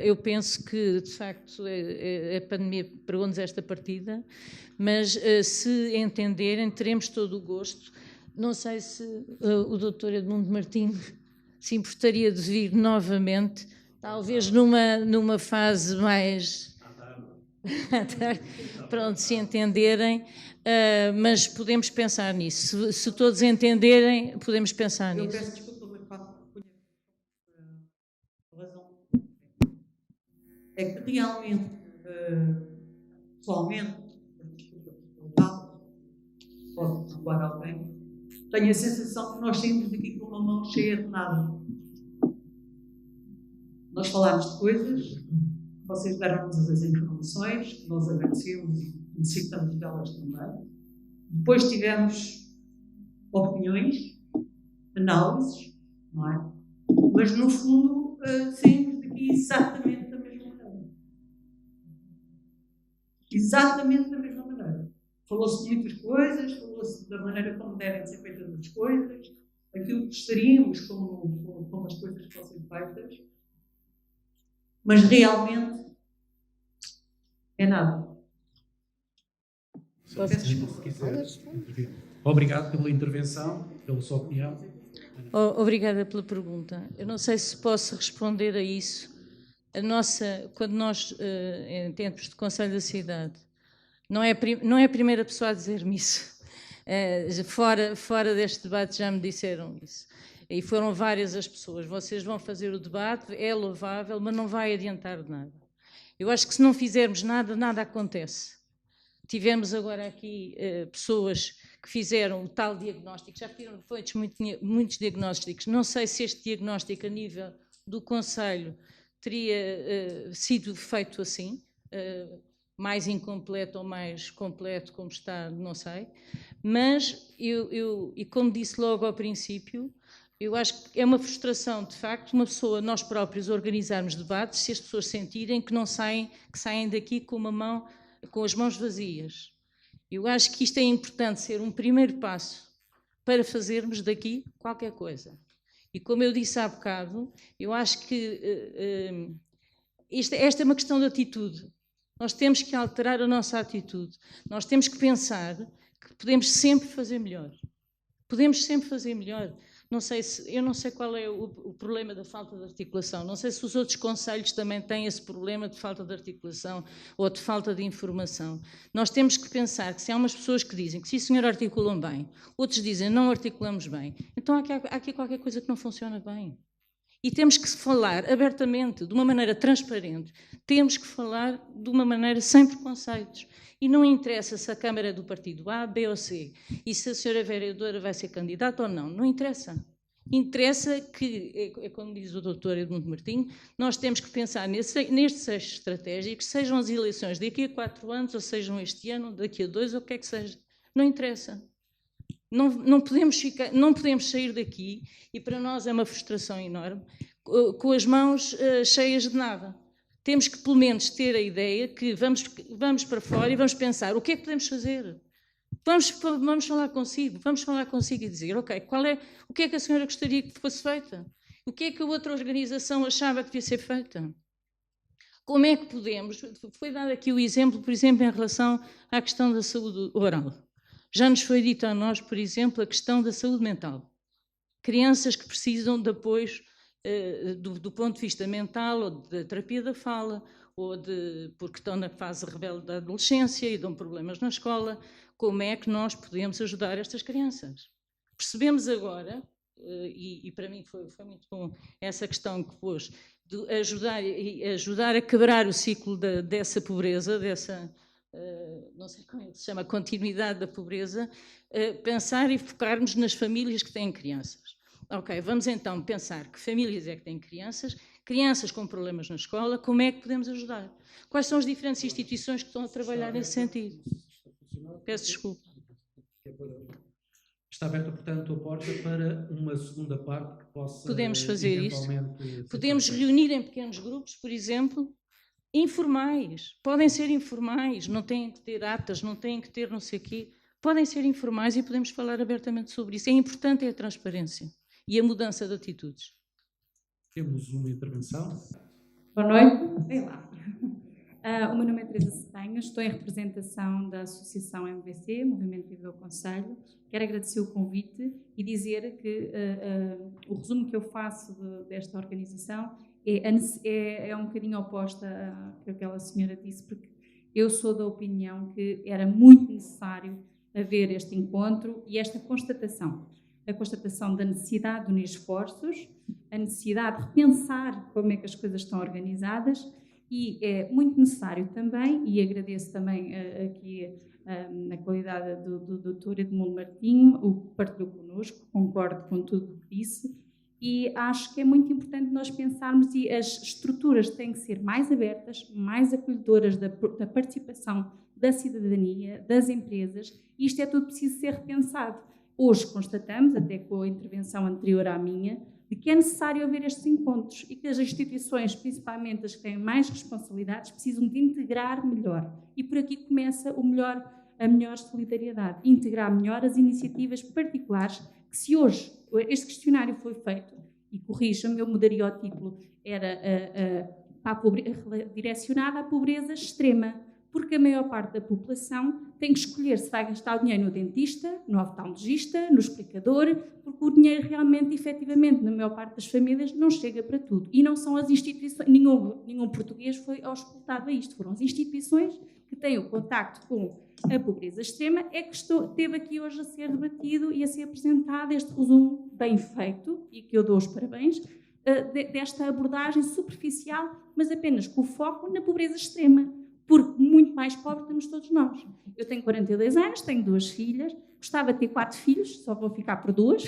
Speaker 1: eu penso que de facto a pandemia pregou-nos esta partida, mas se entenderem teremos todo o gosto. Não sei se o Dr. Edmundo Martins se importaria de vir novamente, talvez numa fase mais... Pronto, se entenderem, mas podemos pensar nisso. Se todos entenderem, podemos pensar nisso.
Speaker 6: Eu peço desculpa, mas faço a razão. É que realmente, pessoalmente, posso falar alguém, tenho a sensação que nós saímos daqui com uma mão cheia de nada. Nós falámos de coisas, vocês deram-nos as informações, que nós agradecemos e necessitamos delas também. Depois tivemos opiniões, análises, não é? Mas, no fundo, saímos daqui exatamente da mesma maneira. Exatamente da mesma maneira. Falou-se de muitas coisas, falou-se da maneira como devem ser feitas as coisas, aquilo que gostaríamos, como as coisas fossem feitas, mas realmente é nada.
Speaker 3: Obrigado pela intervenção, pela sua opinião.
Speaker 1: Obrigada pela pergunta. Eu não sei se posso responder a isso. Quando nós, em tempos de Conselho da Cidade, não é a primeira pessoa a dizer-me isso. Fora deste debate já me disseram isso. E foram várias as pessoas. Vocês vão fazer o debate, é louvável, mas não vai adiantar de nada. Eu acho que se não fizermos nada, nada acontece. Tivemos agora aqui pessoas que fizeram o tal diagnóstico, já foram feitos muitos diagnósticos. Não sei se este diagnóstico a nível do Conselho teria sido feito assim, mais incompleto ou mais completo como está, não sei. Mas, e como disse logo ao princípio, eu acho que é uma frustração, de facto, nós próprios organizarmos debates, se as pessoas sentirem que saem daqui com as mãos vazias. Eu acho que isto é importante ser um primeiro passo para fazermos daqui qualquer coisa. E como eu disse há bocado, eu acho que esta é uma questão de atitude. Nós temos que alterar a nossa atitude. Nós temos que pensar que podemos sempre fazer melhor. Podemos sempre fazer melhor. Eu não sei qual é o problema da falta de articulação. Não sei se os outros conselhos também têm esse problema de falta de articulação ou de falta de informação. Nós temos que pensar que se há umas pessoas que dizem que sim, senhor, articulam bem, outros dizem não articulamos bem, então há aqui qualquer coisa que não funciona bem. E temos que falar abertamente, de uma maneira transparente, temos que falar de uma maneira sem preconceitos. E não interessa se a Câmara é do partido A, B ou C, e se a senhora vereadora vai ser candidata ou não, não interessa. Interessa que, como diz o Dr. Edmundo Martins, nós temos que pensar nestes eixos estratégicos, sejam as eleições daqui a 4 anos, ou sejam este ano, daqui a 2, ou o que é que seja. Não interessa. Não podemos sair daqui, e para nós é uma frustração enorme, com as mãos cheias de nada. Temos que, pelo menos, ter a ideia que vamos para fora e vamos pensar o que é que podemos fazer. Vamos falar consigo e dizer, ok, o que é que a senhora gostaria que fosse feita? O que é que a outra organização achava que devia ser feita? Como é que podemos? Foi dado aqui o exemplo, por exemplo, em relação à questão da saúde oral. Já nos foi dito a nós, por exemplo, a questão da saúde mental. Crianças que precisam de apoios do ponto de vista mental, ou da terapia da fala, porque estão na fase rebelde da adolescência e dão problemas na escola. Como é que nós podemos ajudar estas crianças? Percebemos agora, e para mim foi muito bom essa questão que pôs, de ajudar a quebrar o ciclo dessa pobreza, não sei como é que se chama, continuidade da pobreza, pensar e focarmos nas famílias que têm crianças. Ok, vamos então pensar que famílias é que têm crianças com problemas na escola, como é que podemos ajudar? Quais são as diferentes instituições que estão a trabalhar nesse sentido? Peço desculpa.
Speaker 3: Está aberta, portanto, a porta para uma segunda parte que possa...
Speaker 1: Podemos fazer isso. Podemos reunir em pequenos grupos, por exemplo, informais. Podem ser informais, não têm que ter atas, não têm que ter não sei o quê. Podem ser informais e podemos falar abertamente sobre isso. É importante a transparência e a mudança de atitudes.
Speaker 3: Temos uma intervenção.
Speaker 7: Boa noite. Sei lá. O meu nome é Teresa Cetanha, estou em representação da Associação MVC, Movimento Viva o Conselho. Quero agradecer o convite e dizer que o resumo que eu faço desta organização é um bocadinho oposta ao que aquela senhora disse, porque eu sou da opinião que era muito necessário haver este encontro e esta constatação. A constatação da necessidade de unir esforços, a necessidade de repensar como é que as coisas estão organizadas. E é muito necessário também, e agradeço também aqui na qualidade do Dr. Edmundo Martinho, o que partilhou connosco, concordo com tudo o que disse, e acho que é muito importante nós pensarmos e as estruturas têm que ser mais abertas, mais acolhedoras da participação da cidadania, das empresas, e isto é tudo preciso ser repensado. Hoje constatamos, até com a intervenção anterior à minha, de que é necessário haver estes encontros e que as instituições, principalmente as que têm mais responsabilidades, precisam de integrar melhor. E por aqui começa a melhor solidariedade. Integrar melhor as iniciativas particulares, que se hoje este questionário foi feito, e corrija-me, eu mudaria o título, era direcionada à pobreza extrema, porque a maior parte da população tem que escolher se vai gastar o dinheiro no dentista, no oftalmologista, no explicador, porque o dinheiro realmente, efetivamente, na maior parte das famílias, não chega para tudo. E não são as instituições, nenhum português foi auscultado a isto, foram as instituições que têm o contacto com a pobreza extrema, é que esteve aqui hoje a ser debatido e a ser apresentado este resumo bem feito, e que eu dou os parabéns, desta abordagem superficial, mas apenas com o foco na pobreza extrema. Porque muito mais pobre estamos todos nós. Eu tenho 42 anos, tenho 2 filhas, gostava de ter 4 filhos, só vou ficar por 2,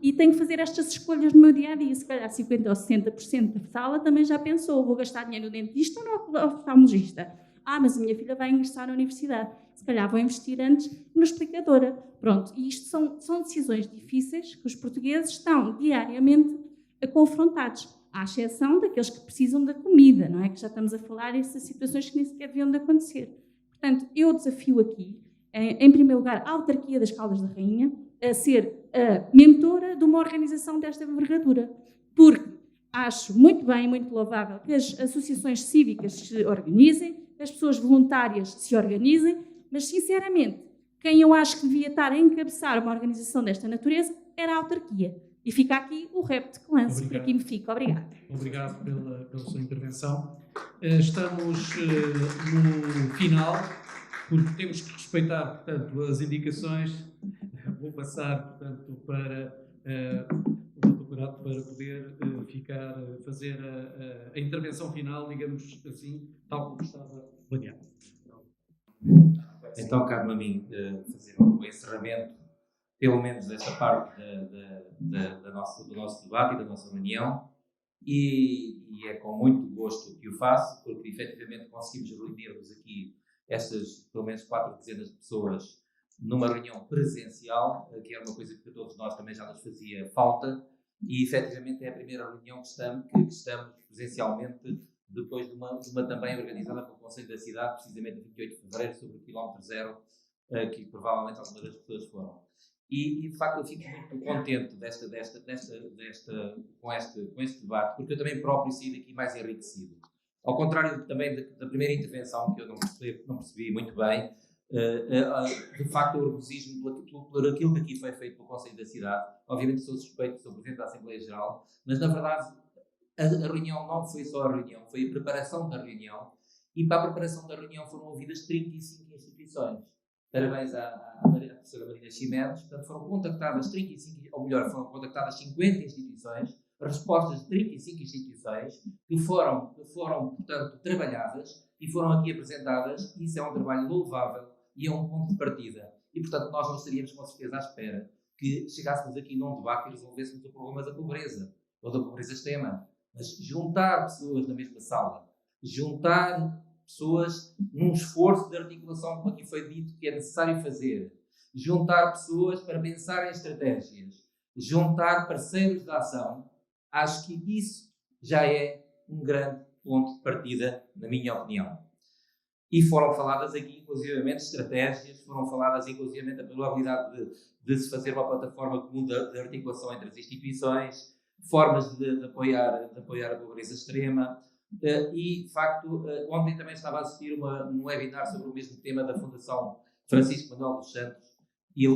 Speaker 7: e tenho que fazer estas escolhas no meu dia-a-dia. Se calhar 50% ou 60% da sala também já pensou, vou gastar dinheiro no dentista ou no oftalmologista? Mas a minha filha vai ingressar na universidade. Se calhar vou investir antes na explicadora. Pronto, e isto são decisões difíceis que os portugueses estão diariamente confrontados. À exceção daqueles que precisam da comida, não é? Que já estamos a falar dessas situações que nem sequer deviam de acontecer. Portanto, eu desafio aqui, em primeiro lugar, a autarquia das Caldas da Rainha a ser a mentora de uma organização desta envergadura. Porque acho muito bem, muito louvável que as associações cívicas se organizem, que as pessoas voluntárias se organizem, mas, sinceramente, quem eu acho que devia estar a encabeçar uma organização desta natureza era a autarquia. E fica aqui o repto que lanço. Por aqui me fico. Obrigada.
Speaker 3: Obrigado pela sua intervenção. Estamos no final, porque temos que respeitar, portanto, as indicações. Vou passar, portanto, para o Dr. Curato para poder fazer a intervenção final, digamos assim, tal como estava planeado.
Speaker 8: Então, cabe-me a mim fazer o encerramento, pelo menos desta parte do nosso debate e da nossa reunião, e é com muito gosto que o faço, porque efetivamente conseguimos reunir-nos aqui estas, pelo menos 4 dezenas de pessoas numa reunião presencial, que era uma coisa que a todos nós também já nos fazia falta, e efetivamente é a primeira reunião que estamos presencialmente, depois de uma também organizada pelo Conselho da Cidade, precisamente 28 de fevereiro, sobre o quilómetro zero, que provavelmente algumas das pessoas foram. E de facto eu fico muito contente com este debate, porque eu também próprio saí daqui mais enriquecido. Ao contrário também da primeira intervenção, que eu não percebi muito bem, de facto eu orgulho-me por aquilo que aqui foi feito pelo Conselho da Cidade. Obviamente sou suspeito, sou Presidente da Assembleia Geral, mas na verdade a reunião não foi só a reunião, foi a preparação da reunião, e para a preparação da reunião foram ouvidas 35 instituições. Parabéns à professora Marina Ximenes. Portanto, foram contactadas 50 instituições, respostas de 35 instituições que foram, portanto, trabalhadas e foram aqui apresentadas. Isso é um trabalho louvável e é um ponto de partida. E, portanto, nós não estaríamos com certeza à espera que chegássemos aqui num debate e resolvêssemos o problema da pobreza ou da pobreza extrema. Mas juntar pessoas na mesma sala, juntar pessoas num esforço de articulação, como aqui foi dito, que é necessário fazer, juntar pessoas para pensar em estratégias, juntar parceiros de ação, acho que isso já é um grande ponto de partida, na minha opinião. E foram faladas aqui, inclusivamente, estratégias, foram faladas, inclusivamente, a probabilidade de se fazer uma plataforma comum de articulação entre as instituições, formas de apoiar a pobreza extrema. E, de facto, ontem também estava a assistir um webinar sobre o mesmo tema da Fundação Francisco Manuel dos Santos e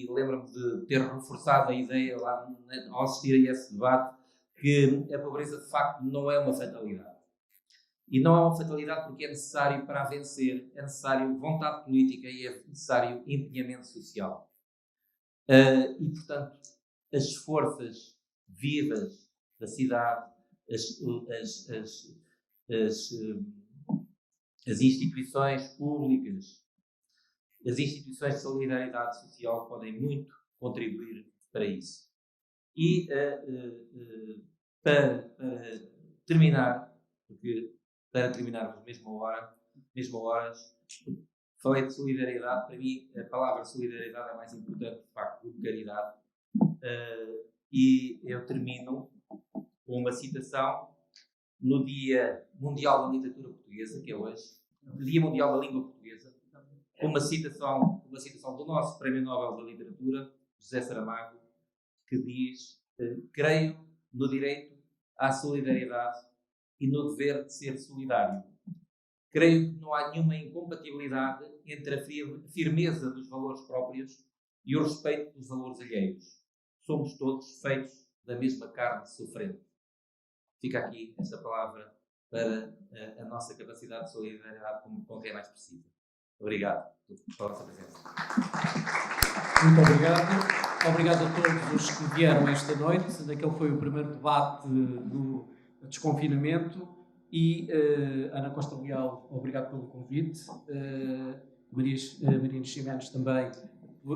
Speaker 8: lembro-me de ter reforçado a ideia lá ao assistir a esse debate que a pobreza, de facto, não é uma fatalidade. E não é uma fatalidade porque é necessário, para a vencer, é necessário vontade política e é necessário empenhamento social. E, portanto, as forças vivas da cidade, as instituições públicas, as instituições de solidariedade social podem muito contribuir para isso. E para terminar, porque para terminarmos mesmo horas, falei de solidariedade. Para mim, a palavra solidariedade é mais importante, de facto, do que caridade. E eu termino com uma citação no Dia Mundial da Literatura Portuguesa, que é hoje, no Dia Mundial da Língua Portuguesa, uma citação do nosso Prémio Nobel da Literatura, José Saramago, que diz: creio no direito à solidariedade e no dever de ser solidário. Creio que não há nenhuma incompatibilidade entre a firmeza dos valores próprios e o respeito dos valores alheios. Somos todos feitos da mesma carne sofrente. Fica aqui esta palavra para a nossa capacidade de solidariedade com quem mais precisa. Obrigado pela vossa presença.
Speaker 3: Muito obrigado. Obrigado a todos os que vieram esta noite. Daquele foi o primeiro debate do desconfinamento. E Ana Costa Leal, obrigado pelo convite. Marina Ximenes também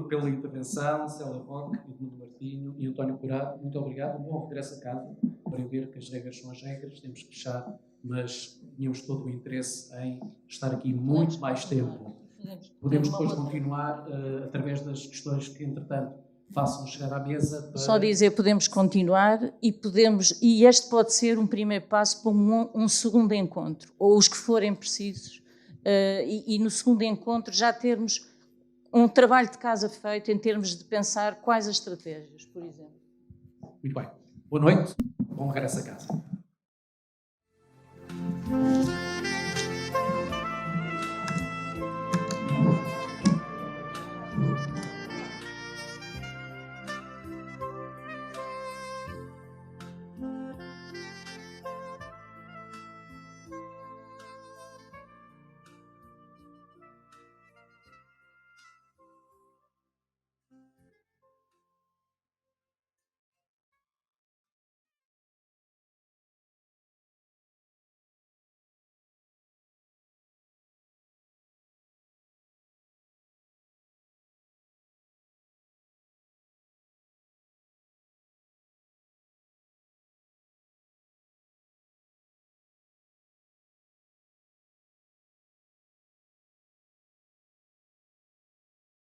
Speaker 3: pela intervenção, Célia Roque, Edmundo Martinho e António Curado. Muito obrigado. Um bom regresso a casa. Para ver que as regras são as regras, temos que fechar, mas tínhamos todo o interesse em estar aqui muito mais tempo. Podemos depois continuar através das questões que, entretanto, façam chegar à mesa. Para...
Speaker 1: Só dizer, podemos continuar e este pode ser um primeiro passo para um segundo encontro, ou os que forem precisos, e no segundo encontro já termos um trabalho de casa feito em termos de pensar quais as estratégias, por exemplo.
Speaker 3: Muito bem. Boa noite. Bom regresso a casa.